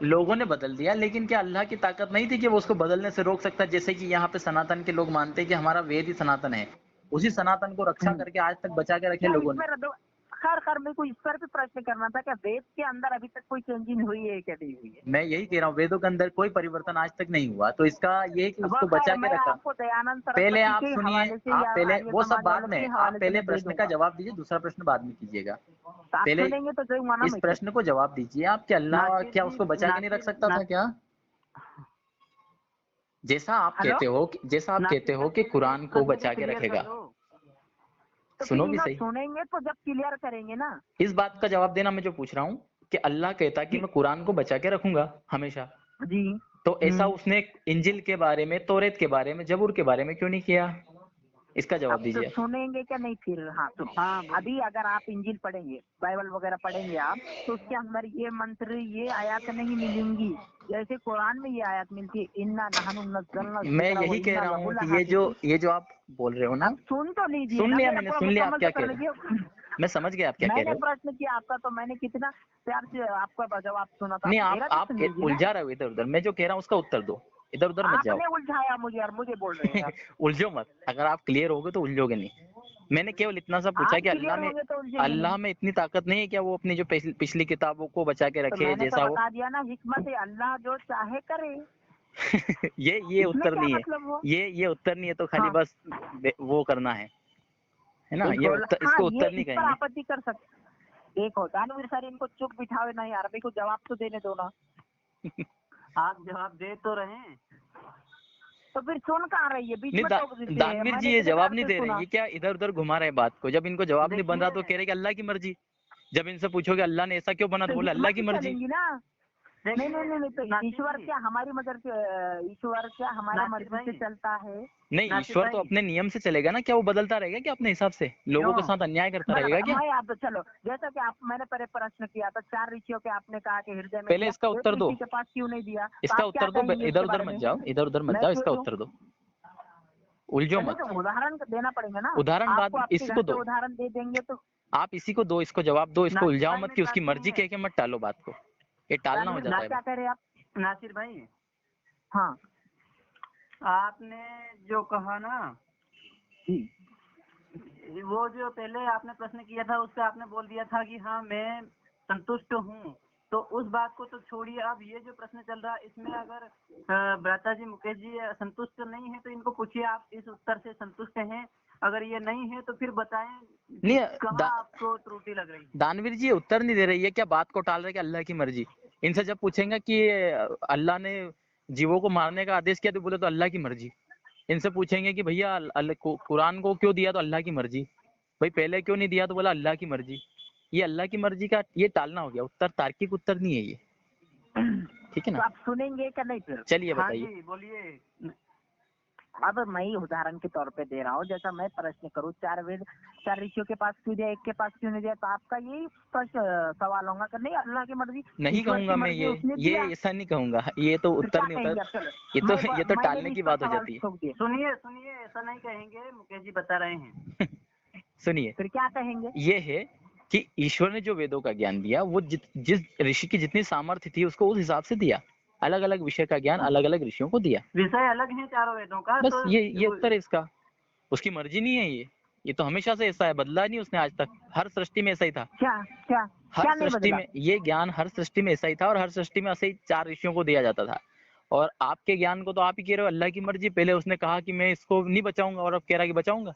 लोगों ने बदल दिया, लेकिन क्या अल्लाह की ताकत नहीं थी कि वो उसको बदलने से रोक सकता? जैसे कि यहाँ पे सनातन के लोग मानते हैं कि हमारा वेद ही सनातन है, उसी सनातन को रक्षा करके आज तक बचा के रखे क्या लोगों ने। इसमें खैर खैर, मेरे को इस पर भी प्रश्न करना था, क्या वेद के अंदर अभी तक कोई चेंजिंग हुई है क्या नहीं हुई है? मैं यही कह रहा हूँ, वेदों के अंदर कोई परिवर्तन आज तक नहीं हुआ, तो इसका ये है कि वह उसको खैर, बचा मैं के रखा। आपको दयानंद पहले सरस्वती आप के सुनिए, हवाले से आप या पहले आर्य वो सब समाज बाद वालों में, के आप हवाले से पहले मैं दे प्रश्न का दूंगा। जवाब दीजिए, दूसरा प्रश्न बाद में कीजिएगा। तो आप पहले सुनेंगे तो दूंगा ना इस मैं फिर। प्रश्न को जवाब दीजिए आप, कि अल्लाह नासिर क्या जी, उसको बचा के नहीं रख नासिर सकता था नासिर क्या? जैसा आप हेलो, कहते हो कि, जैसा आप कहते नासिर हो भाई, कि पहले कुरान इस को प्रश्न को बचा के क्लियर कर रखेगा, लो। तो फिर सुनो भी इन्हों सही। सुनेंगे तो जब क्लियर करेंगे ना। इस बात का जवाब देना मैं जो पूछ रहा हूँ, कि अल्लाह कहता कि कि मैं कुरान को बचा के रखूंगा हमेशा, जी, तो ऐसा उसने इंजिल के बारे में, तौरेत के बारे में, जबूर के बारे में क्यों नहीं किया? इसका जवाब अब तो दीजिए। सुनेंगे क्या नहीं फिर? हाँ सुनो, हाँ बोलिए। अभी अगर आप इंजील पढ़ेंगे, बाइबल वगैरह पढ़ेंगे आप, तो उसके अंदर ये मंत्र, ये आयत नहीं मिलेंगी जैसे कुरान में ये आयत मिलती है, इन्ना नहनु नज़्ज़लना मैं ज़िक्रा व यही कह इन्ना रहा लहु हूँ कि लहाफिज़ून। ये जो आप बोल रहे हो ना, अब सुन तो लीजिए सुन ना, लिया मेरा मैंने, पूरा सुन लिया आप मुकम्मल क्या तो कह कर रहे हो, लीजिए। मैं समझ गया आप क्या कह मैंने रहे हो। प्रश्न किया आपका, तो मैंने कितना प्यार से आपका जवाब सुना, था नहीं, मेरा भी आप सुन लीजिए ना। उलझा रहे हो इधर उधर, मैं जो कह रहा हूँ उसका उत्तर दो, इधर उधर मत जाओ। आपने उलझाया मुझे और मुझे बोल रहे हैं आप। उलझो मत, अगर आप क्लियर होगे तो उलझोगे नहीं। मैंने केवल इतना सा पूछा आप कि क्लियर होंगे तो उलझेंगे नहीं। अल्लाह में इतनी ताकत नहीं है क्या वो अपनी जो पिछली किताबों को बचा के तो रखे मैंने तो जैसा वो? बता दिया ना, हिकमत है, अल्लाह जो चाहे करे। ये इसमें उत्तर क्या नहीं है, मतलब हुआ? ये उत्तर नहीं है, तो खाली हाँ, बस वो करना है ना, ये देखो, उत्तर, हाँ, इसको ये उत्तर नहीं इस पर कहेंगे। आपत्ति कर सकते। देखो दानवीर सर, इनको चुप बिठावे ना यार, मेरे को जवाब तो देने दो ना। आप जवाब दे तो रहे हैं। तो फिर सुन कहाँ रही है, बीच नहीं में टोक देते हैं, दानवीर जी मैंने ये इतने जवाब प्यार नहीं से दे रहे, सुना। ये क्या इधर उधर घुमा रहे बात को। जब इनको जवाब नहीं बन रहा तो देखिए, कह रहे कि अल्लाह की मर्जी। जब इनसे पूछोगे अल्लाह ने ऐसा क्यों बना, तो तो बोले अल्लाह हिकमत की ही मर्जी। चलेंगी ना। नहीं नहीं नहीं नहीं, तो नासिर ईश्वर जी, क्या हमारी मदद से, ईश्वर क्या हमारा नासिर मर्जी से भाई, चलता है? नहीं, नासिर ईश्वर तो भाई, अपने नियम से चलेगा ना, क्या वो बदलता रहेगा क्या अपने हिसाब से? लोगों क्यों? के साथ अन्याय करता रहेगा क्या? मैं आप, चलो जैसा कि आप, मैंने पहले प्रश्न किया था, 4 ऋषियों के आपने कहा कि हृदय में पहले दिया, इसका एक उत्तर दो, ऋषि के पास क्यों नहीं दिया? तो इसका आप क्या उत्तर दो, कहेंगे इधर उसके उधर बारे मत में? जाओ, इधर उधर मत मैं जाओ, क्यों इसका दूं? उत्तर दो, उलझो नहीं मत। तो उदाहरण देना पड़ेगा ना। उदाहरण आपको बाद आपके इसको घर से दो, उदाहरण दे देंगे तो। आप इसी को दो, इसको जवाब दो, इसको नासिर उलझाओ भाई मत मेरी कि बात उसकी मर्जी सुनिए। कह के मत टालो बात को, ये टालना हो दानवीर जाता सर है क्या बात। कह रहे हैं आप? नासिर भाई, हाँ आपने जो कहा ना, जी, वो जो पहले आपने प्रश्न किया था उससे आपने बोल दिया था कि हाँ मैं संतुष्ट हूँ, तो उस बात को तो छोड़िए। अब ये जो प्रश्न चल रहा है इसमें अगर भ्राता जी मुकेश जी संतुष्ट नहीं है तो इनको पूछिए आप इस उत्तर से संतुष्ट हैं, अगर ये नहीं है तो फिर बताएं नहीं कहाँ आपको त्रुटि लग रही है। दानवीर जी उत्तर नहीं दे रही है, क्या बात को टाल रहे कि अल्लाह की मर्जी। इनसे जब पूछेंगे कि अल्लाह ने जीवों को मारने का आदेश किया तो बोले तो अल्लाह की मर्जी। इनसे पूछेंगे कि भैया कुरान को क्यों दिया तो अल्लाह की मर्जी, भाई पहले क्यों नहीं दिया तो बोला अल्लाह की मर्जी। ये अल्लाह की मर्जी का ये टालना हो गया, उत्तर तार्किक उत्तर नहीं है ये, ठीक है तो ना। आप सुनेंगे क्या नहीं फिर? चलिए हाँ बताइए। जी बोलिए। अब मैं उदाहरण के तौर पे दे रहा हूँ, जैसा मैं प्रश्न करूँ, 4 वेद 4 ऋषियों के पास क्यों दिया, एक के पास क्यों नहीं दिया, तो आपका यही प्रश्न सवाल होगा कि नहीं अल्लाह की मर्जी, नहीं ईश्वर कहूंगा की मैं, मर्जी उसने ये दिया। ऐसा नहीं कहूंगा, ये तो फिर उत्तर क्या नहीं कहेंगे होता, आप? चलो ये तो मैंने टालने भी की इस पर बात हो सवाल जाती है। ठोक दिए, सुनिए सुनिए, ऐसा नहीं कहेंगे, मुकेश जी बता रहे हैं। सुनिए, फिर क्या कहेंगे? ये है कि ईश्वर ने जो वेदों का ज्ञान दिया वो जिस ऋषि की जितनी सामर्थ्य थी उसको उस हिसाब से दिया, अलग अलग विषय का ज्ञान अलग अलग ऋषियों को दिया, विषय अलग है चारों वेदों का, बस तो ये उत्तर है इसका। उसकी मर्जी नहीं है ये तो हमेशा से ऐसा है, बदला नहीं उसने आज तक, हर सृष्टि में ऐसा ही था। क्या क्या हर क्या नहीं सृष्टि बदला? में ये ज्ञान हर सृष्टि में ऐसा ही था और हर सृष्टि में ऐसे ही 4 ऋषियों को दिया जाता था। और आपके ज्ञान को तो आप ही कह रहे हो अल्लाह की मर्जी, पहले उसने कहा कि मैं इसको नहीं बचाऊंगा और अब कह रहा है कि बचाऊंगा,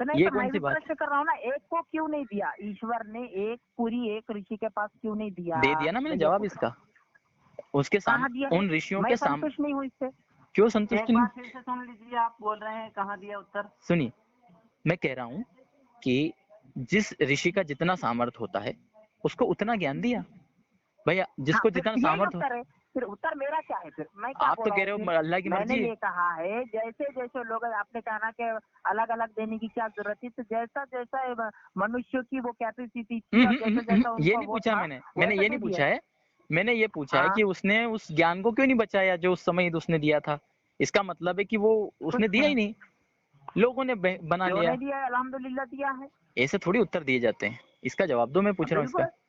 तो नहीं, ये तो कौन मैं सी भी बात। प्रश्न कर रहा हूँ ना, एक को क्यों नहीं दिया ईश्वर ने, एक ऋषि के पास क्यों नहीं दिया? दे दिया ना मैंने मैं ये जवाब पूछ रहा इसका, हूँ। उसके कहाँ दिया है? उन ऋषियों मैं के संतुष्ट नहीं हूँ इससे। क्यों संतुष्ट एक बार नहीं। फिर से सुन लीजिए, आप बोल रहे हैं कहाँ दिया उत्तर। सुनिए, मैं कह रहा हूँ कि जिस ऋषि का जितना सामर्थ्य होता है उसको उतना ज्ञान दिया भैया, हाँ जिसको फिर जितना यही सामर्थ्य हो। उत्तर है। फिर उत्तर मेरा क्या है? फिर मैं क्या आप तो बोला कह हूँ? रहे फिर हो अल्लाह की मैंने मर्जी है। ये कहा है, जैसे जैसे लोग, आपने कहा ना कि अलग अलग देने की क्या जरूरत थी, तो जैसा जैसा मनुष्य की वो कैपेसिटी थी और जैसा जैसा ये उनको नहीं वो पूछा था मैंने वैसा ये दे नहीं दिया। पूछा है। मैंने ये पूछा है हाँ कि उसने उस ज्ञान को क्यों नहीं बचाया जो उस समय उसने दिया था। इसका मतलब है कि वो उसने दिया ही नहीं, लोगों ने बना क्यों लिया। नहीं दिया? अल्हम्दुलिल्लाह दिया है। ऐसे थोड़ी उत्तर दिए जाते हैं, इसका जवाब दो, मैं पूछ रहा हूँ इसका। बिल्कुल।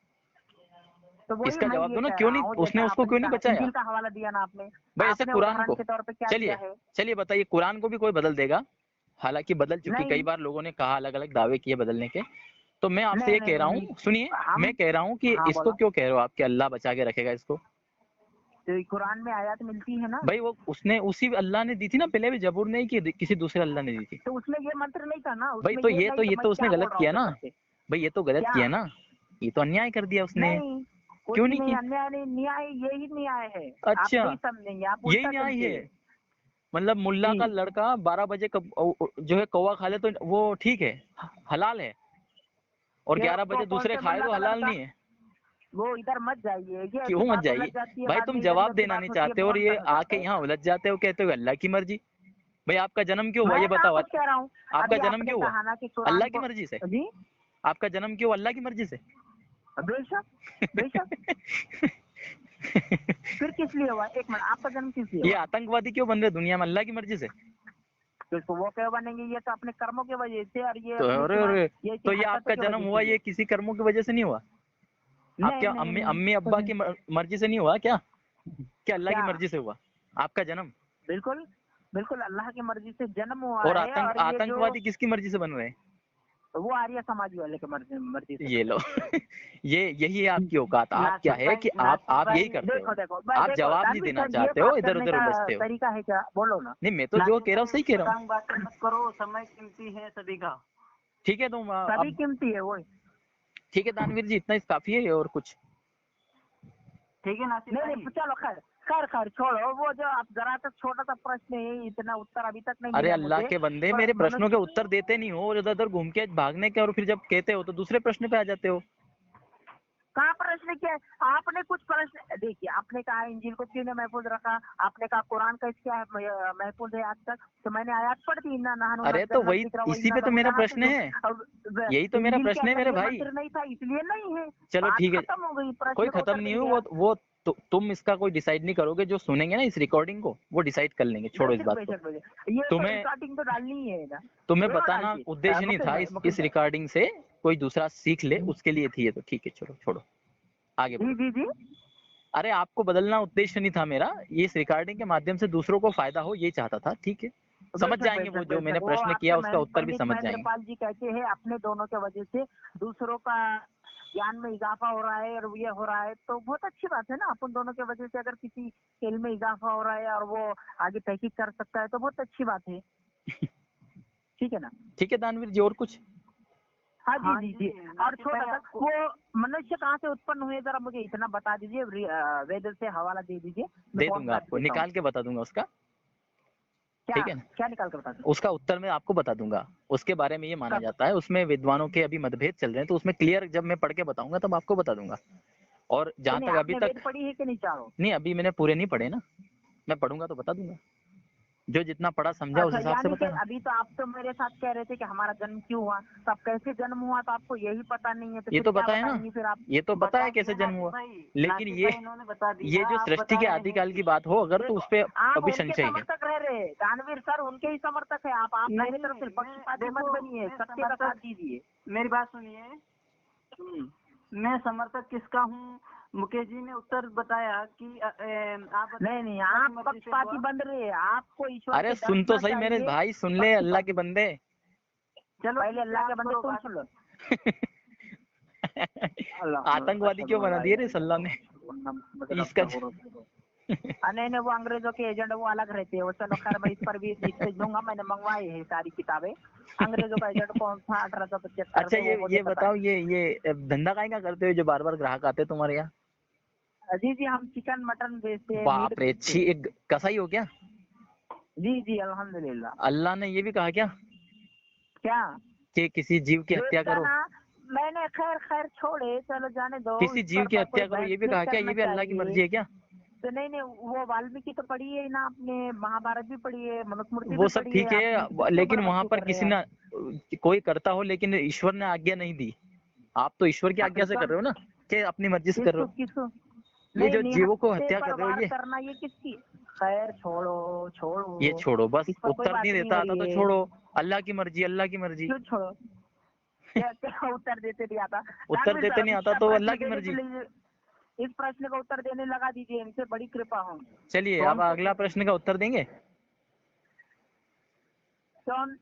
तो वही इसका मैं जवाब ये दो ना, कह क्यों रहा नहीं हूँ, उसने जैसा उसको आपने क्यों नहीं कहा बचाया। इंजील का हवाला दिया ना आपने, भाई ऐसे आपने कुरान उदाहरण को, के तौर पे क्या दिया चलिए है? चलिए बताइए, कुरान को भी कोई बदल देगा, हालांकि बदल चुकी, नहीं कई बार लोगों ने कहा, अलग अलग दावे किए बदलने के। तो मैं आपसे नहीं ये नहीं कह रहा नहीं, हूँ, सुनिए, हम मैं कह रहा हूँ कि हाँ इसको बोला। क्यों कह रहे हो आप कि अल्लाह बचा के रखेगा इसको। तो कुरान में आयत मिलती है ना, भाई वो उसने उसी अल्लाह ने दी थी ना, पहले भी जबूर नहीं की, किसी दूसरे अल्लाह ने दी थी। तो उसमें ये मंत्र नहीं था ना, भाई उसमें तो ये नहीं, तो ये मैं तो उसने क्या बोल गलत रहा हूँ किया फिर ना, तब से? भाई ये तो गलत क्या? किया ना, ये तो अन्याय कर दिया उसने। नहीं, कुछ क्यों नहीं नहीं किया। अन्याय नहीं, न्याय यही न्याय है। आप अच्छा, नहीं समझेंगे, आप यही उल्टा न्याय समझे। है। मतलब मुल्ला का जी लड़का 12 बजे जो है कौवा खा ले तो वो ठीक है, हलाल है, और 11 बजे कौन दूसरे से खाए मुल्ला तो का हलाल लड़का? नहीं है। वो इधर मत जाइए, ये ऐसी क्यों मत बात उलझ जाइए। जाती है, भाई बाद तुम में इधर जवाब उधर की देना बात नहीं होती है, चाहते और बहुत ये गलत होता आके है। यहाँ उलझ जाते हो, कहते हो अल्लाह की मर्जी। भाई आपका जन्म क्यों हुआ मैं ये कहाँ बताओ। कुछ कह रहा हूँ। आपका अभी जन्म आपने क्यों हुआ कहा ना कि कुरान अल्लाह की को। मर्जी से। जी आपका जन्म क्यों अल्लाह की मर्जी से। बेशक बेशक। फिर किस लिए हुआ? एक मिनट, आपका जन्म किस लिए ये हुआ? आतंकवादी क्यों बन रहे दुनिया में अल्लाह की मर्जी से। तो वो क्यों बनेंगे? ये तो अपने कर्मों की वजह से, और ये तो अपनी अरे ये ऐसी तो ये हरकतों आपका की जन्म वजह हुआ से ये किसी कर्मों की वजह से नहीं हुआ। नहीं आपके नहीं अम्मी नहीं अम्मी अब्बा की मर्जी से नहीं हुआ क्या, क्या अल्लाह की क्या? मर्जी से हुआ आपका जन्म। बिल्कुल बिल्कुल अल्लाह की मर्जी से जन्म हुआ और है, और ये जो आतंकवादी किसकी मर्जी से बन रहे हैं। वो आर्य समाजी वाले की मर्जी से ये बने। लो यही है आपकी औकात। आप क्या नासिर है भाई, कि नासिर आप यही भाई, करते हो, देखो देखो आप देखो जवाब नहीं दानवी देना सर, ये चाहते हो, बात इधर करने उधर का उलझते हो। तरीका है क्या? बोलो ना। नहीं मैं तो जो नासिर कह रहा हूँ भाई सही कह रहा हूँ। खटांग बातें मत करो, समय कीमती है सभी का। ठीक है तो सभी अब कीमती है वो। ठीक है दानवीर जी, इतना ही काफी है और कुछ। ठीक है नासिर नहीं भाई। नहीं चलो, खैर खैर खैर छोड़ो, वो जो आप जरा तक छोटा सा प्रश्न है, इतना उत्तर अभी तक नहीं अरे मिला अल्लाह मुझे। के बंदे, पर मेरे प्रश्नों के मनुष्य उत्तर देते नहीं हो और इधर उधर घूम के भागने के, और फिर जब कहते हो तो दूसरे प्रश्न पे आ जाते हो। कहाँ प्रश्न किया है? आपने कुछ प्रश्न देखिए, आपने कहा इंजील को क्यों ने महफूज रखा, आपने कहा कुरान का क्या महफूज है आज तक, तो मैंने आयत पढ़ दी, इन्ना नहनु अरे तो नज़्ज़लना वही, ज़िक्र व इसी इन्ना पे तो लहू मेरा प्रश्न लहाफ़िज़ून। है, अब यही तो मेरा इंजील के प्रश्न है अंदर मेरे ये भाई। मंत्र नहीं था इसलिए नहीं है। चलो बात ठीक है, खत्म हो गई, कोई प्रश्न का खत्म उत्तर नहीं मिल हुई गया। वो तुम इसका कोई डिसाइड नहीं करोगे, जो सुनेंगे ना इस रिकॉर्डिंग को वो डिसाइड कर लेंगे, छोड़ो इस बेशक बात को। बेशक बेशक, ये तो तुम्हें रिकॉर्डिंग तो डालनी ही है ना। तुम्हें दोनों बताना डालती उद्देश्य नहीं मुकेश था भाई, मुकेश इस भाई। रिकॉर्डिंग से कोई दूसरा सीख ले उसके लिए थी ये, तो ठीक है, चलो छोड़ो, आगे जी बढ़ो। जी जी अरे आपको बदलना उद्देश्य नहीं था मेरा, ये इस रिकॉर्डिंग के माध्यम से दूसरों को फायदा हो ये चाहता था, ठीक है। समझ जाएंगे वो, जो मैंने प्रश्न किया उसका उत्तर भी समझ जाएंगे। महेंद्रपाल जी कहते हैं अपने दोनों के वजह से दूसरों का ज्ञान में इजाफा हो रहा है और ये हो रहा है, तो बहुत अच्छी बात है ना। अपन दोनों के वजह से अगर किसी खेल में इजाफा हो रहा है और वो आगे तहकीक कर सकता है तो बहुत अच्छी बात है। ठीक है ना। ठीक है दानवीर जी, और कुछ? हाँ जी जी जी। और छोटा सा, वो मनुष्य कहाँ से उत्पन्न हुए जरा मुझे इतना बता दीजिए, वेद से हवाला दे दीजिए। दे दूंगा आपको, निकाल के बता दूंगा उसका, ठीक है ना। क्या निकाल कर बता दूं? उसका उत्तर मैं आपको बता दूंगा। उसके बारे में ये माना जाता है, उसमें विद्वानों के अभी मतभेद चल रहे हैं, तो उसमें क्लियर जब मैं पढ़ के बताऊंगा तब आपको बता दूंगा। और जहां तक अभी तक पढ़ी है कि नहीं चारों? नहीं, अभी मैंने पूरे नहीं पढ़े ना, मैं पढ़ूंगा तो बता दूंगा, जो जितना पढ़ा समझा उस हिसाब से बता। अभी तो आप तो मेरे साथ कह रहे थे कि हमारा जन्म क्यों हुआ, तो अब कैसे जन्म हुआ तो आपको यही पता नहीं है, तो ये फिर तो क्या बताया ना, बताएंगे फिर आप? ये तो पता है कैसे जन्म हुआ, लेकिन ये जो सृष्टि के आदिकाल की बात हो अगर, तो उस पे अभी संशय है। समर्थक रह रहे दानवीर सर, उनके ही समर्थक है आप मेरी तरफ से पक्षपाती मत बनिए, सत्य का साथ दीजिए। मेरी बात सुनिए, मैं समर्थक किसका हूँ? मुकेश जी ने उत्तर बताया कि आप नहीं आप पक्षपाती बन रहे हैं, आपको ईश्वर। अरे सुन तो सही मेरे भाई, सुन ले अल्लाह के बंदे। चलो पहले अल्लाह के बंदे तुम सुन लो। आतंकवादी क्यों बना दिए रे अल्लाह ने इसका? नहीं वो अंग्रेजों के एजेंट वो अलग रहते हैं वो। चलो खैर मैं इस पर भी इससे दूंगा, मैंने मंगवाई है सारी किताबें। अंग्रेजों का एजेंट कौन था 1875? अच्छा ये बताओ, ये धंधा काहे का करते हो जो बार बार ग्राहक आते हैं तुम्हारे यहाँ? जी जी हम चिकन मटन बेचते हैं। बाप रे, छी एक कसाई हो क्या? जी जी अल्हम्दुलिल्लाह। अल्लाह ने ये भी कहा क्या कि किसी जीव की हत्या करो? मैंने खैर छोड़े, चलो जाने दो। किसी जीव की हत्या करो ये भी कहा क्या? ये भी अल्लाह की मर्जी है क्या? तो नहीं वो वाल्मीकि तो पढ़ी है ना आपने, महाभारत भी पढ़ी है, मनुस्मृति वो सब ठीक है, लेकिन वहाँ पर किसी ने कोई करता हो लेकिन ईश्वर ने आज्ञा नहीं दी। आप तो ईश्वर की आज्ञा से कर रहे हो ना, कि अपनी मर्जी से कर रहे हो? ये जो जीवों को हत्या कर रहे हो, ये करना ये किसकी? खैर छोड़ो ये छोड़ो, बस उत्तर नहीं देता आता तो छोड़ो। अल्लाह की मर्जी, अल्लाह की मर्जी। क्यों छोड़ो? क्या उत्तर देते नहीं आता? उत्तर देते नहीं आता तो अल्लाह की मर्जी। इस प्रश्न का उत्तर देने लगा दीजिए, इनसे बड़ी कृपा हो। चलिए अब अगला प्रश्न का उत्तर देंगे। कौन?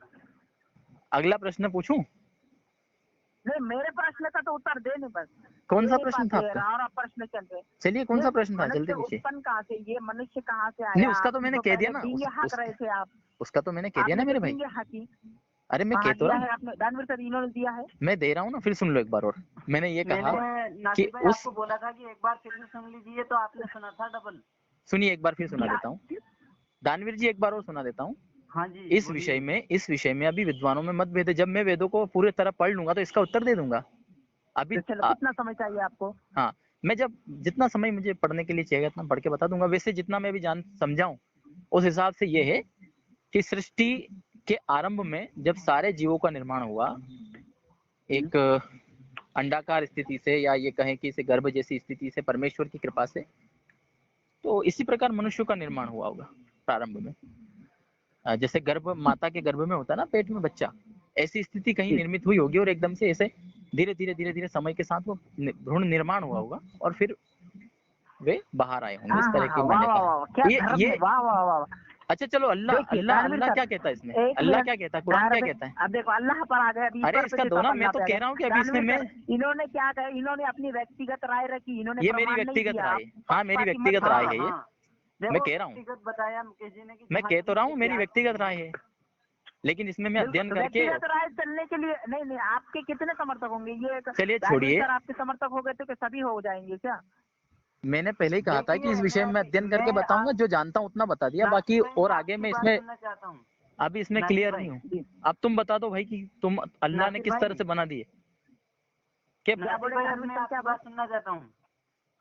अगला प्रश्न पूछूं? नहीं मेरे प्रश्न का तो उत्तर दे नहीं बस। कौन सा प्रश्न था आपका? और प्रश्न चल रहे। चलिए कौन सा प्रश्न था, जल्दी पूछिए। उत्पन्न कहाँ से, ये मनुष्य कहाँ से आया? नहीं उसका तो मैंने कह दिया ना, रहे थे आप। उसका तो मैंने कह दिया ना मेरे भाई। अरे मैं कह तो रहा हूँ, आपने दानवीर सर इन्होंने दिया है। मैं दे रहा हूँ ना, फिर सुन लो एक बार और। मैंने ये कहा कि आपको बोला था कि एक बार फिर से सुन लीजिए, तो आपने सुना था डबल। सुनिए एक बार फिर सुना देता हूँ दानवीर जी, एक बार और सुना देता हूँ। हाँ जी। इस विषय में अभी विद्वानों में मतभेद है। जब मैं वेदों को पूरी तरह पढ़ लूंगा तो इसका उत्तर दे दूंगा। अभी कितना समय चाहिए आपको? हाँ, मैं जब जितना समय मुझे पढ़ने के लिए चाहिए उतना पढ़ के बता दूंगा। वैसे जितना मैं भी समझाऊं उस हिसाब से ये है कि सृष्टि के आरंभ में जब सारे जीवों का निर्माण हुआ, एक अंडाकार स्थिति से, या ये कहें कि इसे गर्भ जैसी स्थिति से, परमेश्वर की कृपा से, तो इसी प्रकार मनुष्य का निर्माण हुआ होगा प्रारंभ में। जैसे गर्भ, माता के गर्भ में होता है ना पेट में बच्चा, ऐसी स्थिति कहीं निर्मित हुई होगी और एकदम से ऐसे धीरे धीरे समय के साथ वो भ्रूण निर्माण हुआ होगा और फिर वे बाहर आए होंगे। इस तरह की मान्यता ये। अच्छा चलो, अल्लाह क्या कहता है इसमें? अल्लाह क्या कहता है? कुरान क्या कहता है? अब देखो अल्लाह पर आ गए। अरे इसका दो ना, मैं तो कह रहा हूँ कि अभी इसमें मैं, इन्होंने क्या कहा, इन्होंने अपनी व्यक्तिगत राय रखी, इन्होंने ये मेरी व्यक्तिगत राय है। हाँ मेरी व्यक्तिगत राय है ये, मैं कह रहा हूँ, बताया मुकेश जी ने कि मैं कह तो रहा हूँ मेरी व्यक्तिगत राय है, लेकिन इसमें मैं अध्ययन करके। व्यक्तिगत राय चलने के लिए नहीं आपके कितने समर्थक होंगे? ये चलिए छोड़िए, आपके समर्थक हो गए तो सभी हो जाएंगे क्या? मैंने पहले ही कहा था कि इस विषय में अध्ययन करके बताऊंगा, जो जानता हूँ उतना बता दिया, बाकी और आगे मैं इसमें अभी इसमें क्लियर नहीं हूँ। अब तुम बता दो भाई कि तुम अल्लाह ने किस तरह से बना दिए? क्या बात सुनना चाहता हूँ।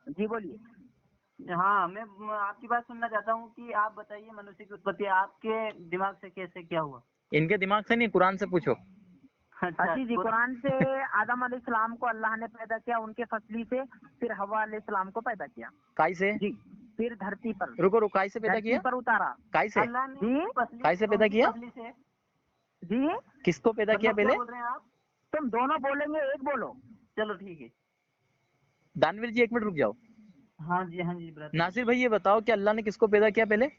जी बोलिए। हाँ मैं आपकी बात सुनना चाहता हूँ कि आप बताइए मनुष्य की उत्पत्ति आपके दिमाग से कैसे क्या हुआ? इनके दिमाग से नहीं, कुरान से पूछो। अच्छा जी, कुरान से आदम अलैहिस्सलाम को अल्लाह ने पैदा किया उनके फसली से, फिर हवा अलैहिस्सलाम को पैदा किया। काय से? जी। फिर धरती पर। रुको काय से पैदा किया? पर उतारा। काय से? जी काय से पैदा किया? जी किसको पैदा किया पहले? बोल रहे हैं आप? तुम दोनों बोलेंगे, एक बोलो। चलो ठीक है। दानवीर जी एक मिनट रुक जाओ। हाँ जी ब्रदर। नासिर भाई ये बताओ कि अल्लाह ने किसको पैदा किया पहले?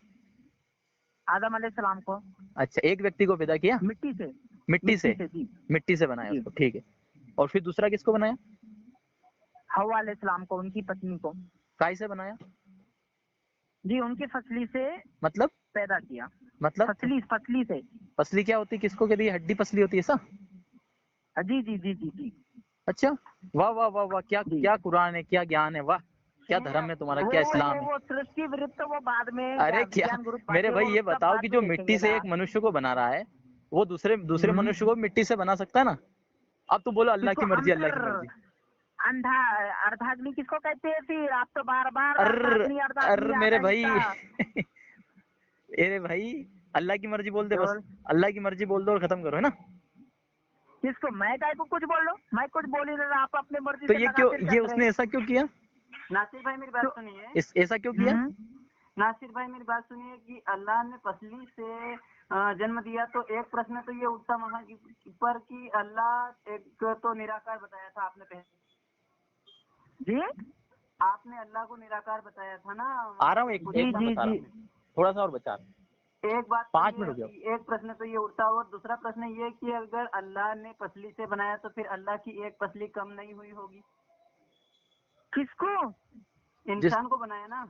आदम अलैहिस्सलाम को अच्छा, एक व्यक्ति को पैदा किया मिट्टी से। मिट्टी से, जी। मिट्टी से बनाया जी उसको, ठीक है। और फिर दूसरा किसको बनाया? हव्वा अलैहिस्सलाम को, उनकी पत्नी को। काय से बनाया? जी उनकी फसली से मतलब पैदा किया। मतलब फसली से। पसली क्या होती है, किसको कहती है? हड्डी पसली होती है ऐसा? जी जी जी जी जी अच्छा, वाह वाह वाह वाह, क्या जी। क्या कुरान है, क्या ज्ञान है, वाह क्या धर्म है तुम्हारा, क्या इस्लाम है। वो सृष्टि वृत्त वो बाद में अरे क्या, विज्ञान गुरु मेरे पाठ्य, भाई वो ये सब बताओ बाद कि में जो मिट्टी देखेंगे से ना। एक मनुष्य को बना रहा है, वो दूसरे मनुष्य को मिट्टी से बना सकता है ना? अब तो बोलो अल्लाह किसको की मर्जी, अल्लाह की मर्जी। अंधा अर्धाग्नि किसको कहते हैं? फिर आप तो बार बार अर अर्धाग्नि अर अर्धाग्नि मेरे आकांक्षा। भाई अरे भाई, अल्लाह की मर्जी बोल दे बस, बोल अल्लाह की मर्जी बोल दो और खत्म करो, है ना? किसको? मैं काय को कुछ बोल लो? मैं कुछ बोल ही नहीं रहा, आप अपनी मर्जी तो से ये लगा क्यों, फिर ये चल रहे उसने ऐसा क्यों किया? नासिर भाई मेरी बात सुनिए। ऐसा क्यों किया? नासिर भाई मेरी बात सुनिए कि अल्लाह ने पसली से जन्म दिया, तो एक प्रश्न तो ये उठता वहाँ पर कि अल्लाह एक तो निराकार बताया था आपने पहले। जी आपने अल्लाह को निराकार बताया था ना। आ रहा हूँ, एक जी मिनट जी बता रहा जी हूँ, थोड़ा सा और बचा। एक बात 5 तो मिनट हो गया। ये, एक प्रश्न तो ये उठता, और दूसरा प्रश्न ये कि अगर अल्लाह ने पसली से बनाया तो फिर अल्लाह की एक पसली कम नहीं हुई होगी? किसको? इंसान को बनाया ना।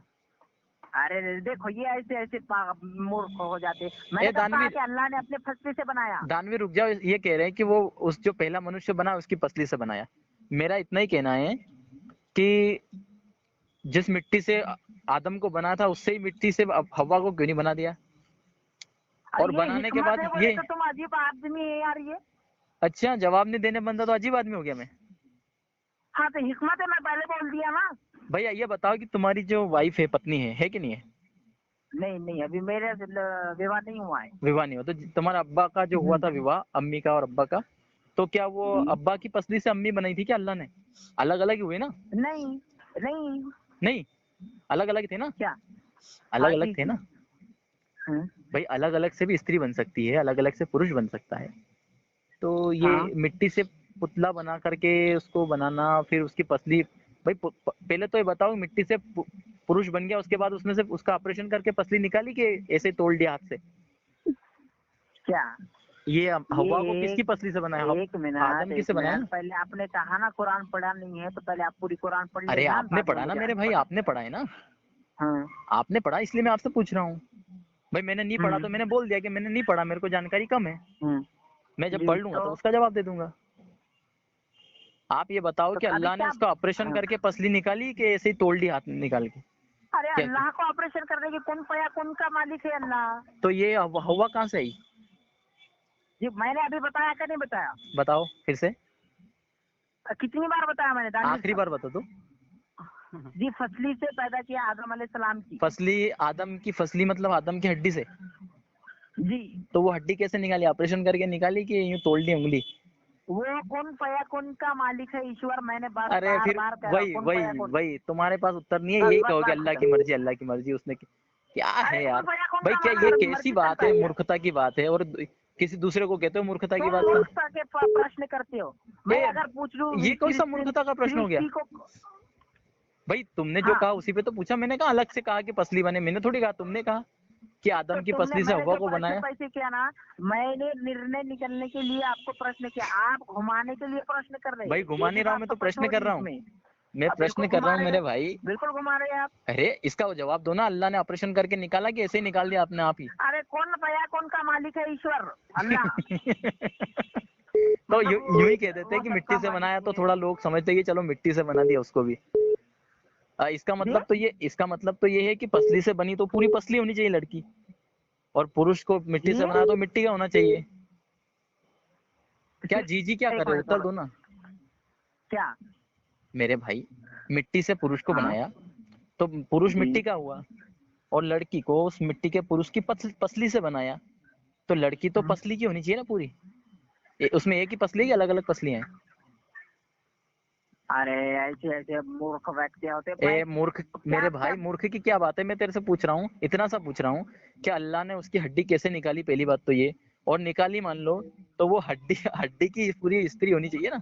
अरे देखो ये ऐसे ऐसे मूर्ख हो जाते। मैंने कहा दानवीर, कि अल्लाह ने अपने फसली से बनाया। दानवीर रुक जाओ, ये कह रहे हैं कि वो उस जो पहला मनुष्य बना उसकी पसली से बनाया। मेरा इतना ही कहना है कि जिस मिट्टी से आदम को बना था, उससे ही मिट्टी से अब हवा को क्यों नहीं बना दिया? और ये बनाने के हिकमत बाद है बोले ये, तो तुम अजीब आदमी है यार ये। अच्छा जवाब नहीं देने बंदा तो अजीब आदमी हो गया मैं? हाँ तो हिकमत है, मैं पहले बोल दिया ना। भैया ये बताओ कि तुम्हारी जो वाइफ है, पत्नी है कि नहीं है? नहीं नहीं अभी मेरे विवाह नहीं हुआ है। विवाह नहीं हो तो तुम्हारा अब्बा का जो हुआ था विवाह, अम्मी का और अब्बा का, तो क्या वो अब्बा की पसली से अम्मी बनाई थी क्या अल्लाह ने? अलग अलग ही हुए ना? नहीं नहीं। नहीं, अलग अलग थे ना? क्या? अलग हाँ अलग जी थे जी। ना? भाई अलग अलग से भी स्त्री बन सकती है, अलग अलग से पुरुष बन सकता है। तो ये हाँ मिट्टी से पुतला बना करके उसको बनाना, फिर उसकी पसली, भाई पहले तो ये बताओ, मिट्टी से पुरुष बन गया, उसके बाद उसमें से उसका ऑपरेशन करके पसली निकाली कि ऐसे तोड़ दिया हाथ से? क्या? ये हवा को ये किसकी पसली से बनाया? आदम की एक से बनाया मिनट ना? पहले आपने कहा ना कुरान पढ़ा नहीं है, तो पहले आप पूरी कुरान पढ़ अरे लेना, आपने बाद में पढ़ा ना मुझे मेरे आगे भाई, पढ़ा। आपने पढ़ा है ना? हाँ आपने पढ़ा, इसलिए मैं आपसे पूछ रहा हूँ। भाई मैंने नहीं पढ़ा तो मैंने बोल दिया कि मैंने नहीं पढ़ा, मेरे को जानकारी कम है। मैं जब जी पढ़ लूंगा तो उसका जवाब दे दूंगा। आप ये बताओ तो कि अभी अल्लाह ने क्या? उसका ऑपरेशन हाँ। करके पसली निकाली कि ऐसे ही तोड़ दी हाथ निकाल के? अरे क्या अल्लाह को ऑपरेशन करने की कौन पया, कौन का मालिक है अल्लाह? तो ये हवा कहाँ से आई? जी मैंने अभी बताया क्या नहीं बताया? बताओ फिर से, कितनी बार बताया मैंने दानवीर आखिरी साहब? बार बता दो। जी फसली से पैदा किया आदम अलैहिस्सलाम की। फसली, आदम की फसली मतलब आदम की हड्डी से? जी तो वो हड्डी कैसे निकाली, ऑपरेशन करके निकाली कि यूं तोड़ दी उंगली? वो कौन पया कौन का मालिक है ईश्वर, मैंने बार अरे बार फिर बार कह रहा हूँ, वही कौन पया वही कौन। वही तुम्हारे पास उत्तर नहीं है, बस यही बस कहोगे बात अल्लाह की खत्म। मर्जी, अल्लाह की मर्जी, उसने क्या अरे है कौन यार? पया कौन भाई का क्या ये कैसी मर्जी बात चलता है, है यार। मूर्खता की बात है, और किसी दूसरे को कहते हो मूर्खता की तुम बात? मूर्खता के प्रश्न करते हो। मैं बे, अगर पूछ लूँ ये कोई सा मूर्खता का प्रश्न हो गया? सृष्टि को। भाई तुमने जो हाँ कहा उसी पे तो पूछा, मैंने कहा अलग से कहा कि पसली बने, मैंने थोड़ी कहा, तुमने कहा कि तो आदम की तुमने, पसली से मैंने हवा जो को प्रश्न बनाया। पैसे किया ना, मैंने निर्णय निकलने के लिए आपको प्रश्न किया, आप घुमाने के लिए प्रश्न कर रहे भाई हैं। घुमा एक नहीं ही रहा हूँ, बात मैं तो तो स्पष्ट प्रश्न हो कर रही रहा हूँ, इसमें। मैं अब बिल्कुल प्रश्न कर घुमा रहा हूँ रहे मेरे हो, भाई। बिल्कुल घुमा रहे हैं आप। अरे इसका वो जवाब दो ना, अल्लाह ने ऑपरेशन करके निकाला कि ऐसे ही निकाल दिया आपने आप ही? अरे कौन पया कौन का मालिक है ईश्वर अल्लाह। तो मतलब यूं ही कह देते वो हैं कि मिट्टी सबका से मालिक बनाया, तो है। थोड़ा लोग समझते हैं कि चलो मिट्टी से बना दिया उसको भी। जी इसका मतलब तो ये है कि पसली से बनी तो पूरी पसली होनी चाहिए लड़की, और पुरुष को मिट्टी जी से बनाया तो मिट्टी का होना चाहिए। क्या जी, जी जी क्या एक कर रहे हो, मिनट उत्तर बोलो दो ना क्या? मेरे भाई। मिट्टी से पुरुष को हाँ बनाया तो पुरुष जी मिट्टी का हुआ, और लड़की को उस मिट्टी के पुरुष की पसली से बनाया, तो लड़की तो पसली की होनी चाहिए ना पूरी। उसमें एक ही पसली है कि अलग अलग पसलियां हैं? अरे ऐसे ऐसे मूर्ख व्यक्ति होते। मैं ए मूर्ख, क्या मेरे क्या? भाई मूर्ख की क्या बात है, मैं तेरे से पूछ रहा हूँ, इतना सा पूछ रहा हूँ कि अल्लाह ने उसकी हड्डी कैसे निकाली, पहली बात तो ये। और निकाली मान लो, तो वो हड्डी हड्डी की पूरी स्त्री होनी चाहिए ना?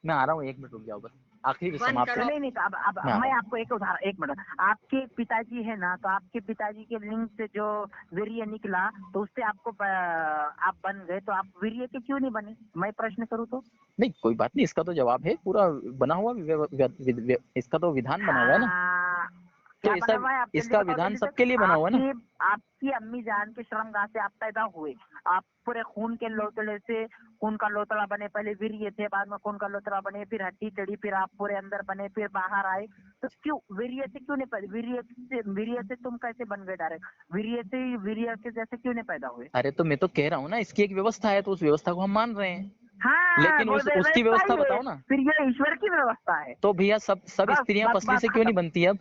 मैं आ रहा हूँ, 1 मिनट रुक जाओ बस। आखिरी समाप्त है। नहीं तो अब हाँ। मैं आपको एक उदाहरण, एक मिनट, आपके पिताजी है ना, तो आपके पिताजी के लिंग से जो वीर्य निकला तो उससे आपको आप बन गए, तो आप वीर्य के क्यों नहीं बने? मैं प्रश्न करूँ तो? नहीं कोई बात नहीं, इसका तो जवाब है पूरा बना हुआ, इसका तो विधान बना हुआ है ना। हाँ, तो क्या ऐसा बना हुआ है? आप जल्दी इसका बताओ विधान जल्दी से। सबके लिए बना हुआ है ना। आपकी अम्मी जान के श्रमगाह से आप पैदा हुए, आप पूरे खून के लोतड़े से खून का लोतड़ा बने, पहले वीर्य थे, बाद में खून का लोतड़ा बने, फिर हड्डी चढ़ी, फिर आप पूरे अंदर बने, फिर बाहर आए, तो क्यों वीर्य से क्यों नहीं पैदा? वीर्य से तुम कैसे बन गए डायरेक्ट? वीर्य के जैसे क्यों नहीं पैदा हुए? अरे तो मैं तो कह रहा हूँ ना, इसकी एक व्यवस्था है, तो उस व्यवस्था को हम मान रहे हैं। हाँ, लेकिन वो उसकी व्यवस्था व्यवस्था ही है, बताओ ना। फिर ये ईश्वर की व्यवस्था है। तो भैया सब बस स्त्रियां बस पसली बात से क्यों नहीं खत्म। बनती अब?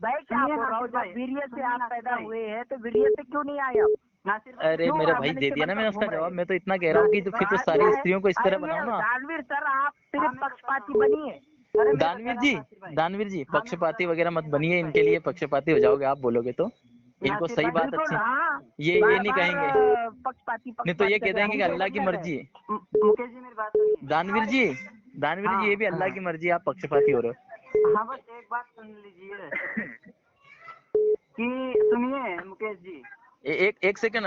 भाई क्या सुनिए बोल रहा हूँ, नासिर भाई, जब वीर्य से सुनिए आप नासिर पैदा भाई। हुए हैं तो वीर्य से क्यों नहीं आए अब? नासिर भाई, अरे क्यों मेरे भाई दे मनुष्य दिया ना मैंने बनकर उसका घूम रहे जवाब, हैं? मैं तो इतना कह रहा हूँ कि तो फिर तो सारी स्त्रियों को इस तरह अरे ये बनाओ ना। दानवीर सर, आप हाँ, सिर्फ मैं पक्षपाती बताता हूँ। बनिए। अरे मैं बता दानवीर रहा जी, हूँ नासिर भाई। दानवीर जी हाँ, मैं बता पक्षपाती रहा हूँ, वगैरह मत सुनिए बनिए, नासिर इनके भाई। लिए पक्षपाती हो जाओगे आप बोलोगे तो। इनको नासिर सही भाई, बात बिल्कुल, अच्छी, हाँ, ये बार नहीं बार कहेंगे, पक्षपाती नहीं तो ये पक्षपाती कह कहते हैं, देंगे हम कि तो अल्लाह की बदले गए। मर्जी है। मुकेश जी मेरी बात सुनिए। दानवीर जी, दानवीर जी ये भी अल्लाह हाँ की मर्जी है, आप पक्षपाती हो रहे हो। हाँ, बस एक बात सुन लीजिए कि सुनिए मुकेश जी। एक सेकंड।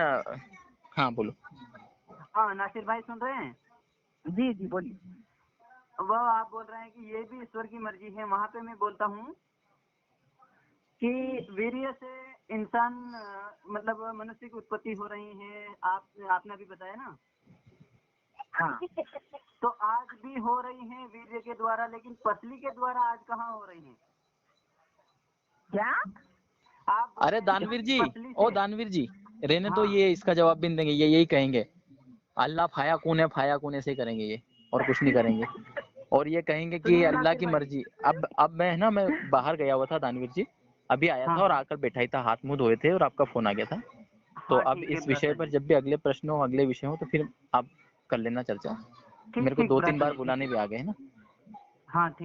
हाँ बोलो। हाँ नासिर भाई सुन रहे हैं? जी जी बोलिए। वह आप बोल रहे हैं कि ये भी ईश्वर की मर्जी है, वहां पे मैं बोलता हूँ कि वीर्य से इंसान मतलब मनुष्य की उत्पत्ति हो रही है, आपने अभी बताया ना। हाँ, तो आज भी हो रही है वीर्य के द्वारा, लेकिन पसली के द्वारा आज कहाँ हो रही है? क्या? आप बोल अरे रहे हैं दानवीर कि जी, पसली ओ से। दानवीर जी, रहने तो हाँ ये इसका जवाब भी नहीं देंगे, ये यही कहेंगे अल्लाह फाया कून है, फाया कून ऐसे करेंगे ये, और कुछ नहीं करेंगे। और ये कहेंगे कि सुनिए अल्लाह नासिर की भाई। मर्जी। अब मैं बाहर गया हुआ था दानवीर जी, अभी आया था हाँ और आकर बैठा ही था, हाथ मुंह धोए थे और आपका फोन आ गया था। तो हाँ, अब ठीक है इस विषय ब्रदर पर जी। जब भी अगले प्रश्न हो, अगले विषय हो, तो फिर आप कर लेना चर्चा। ठीक मेरे को ठीक 2-3 ब्रदर बार जी, ठीक बुलाने है। भी आ गए हैं ना। हाँ ठीक।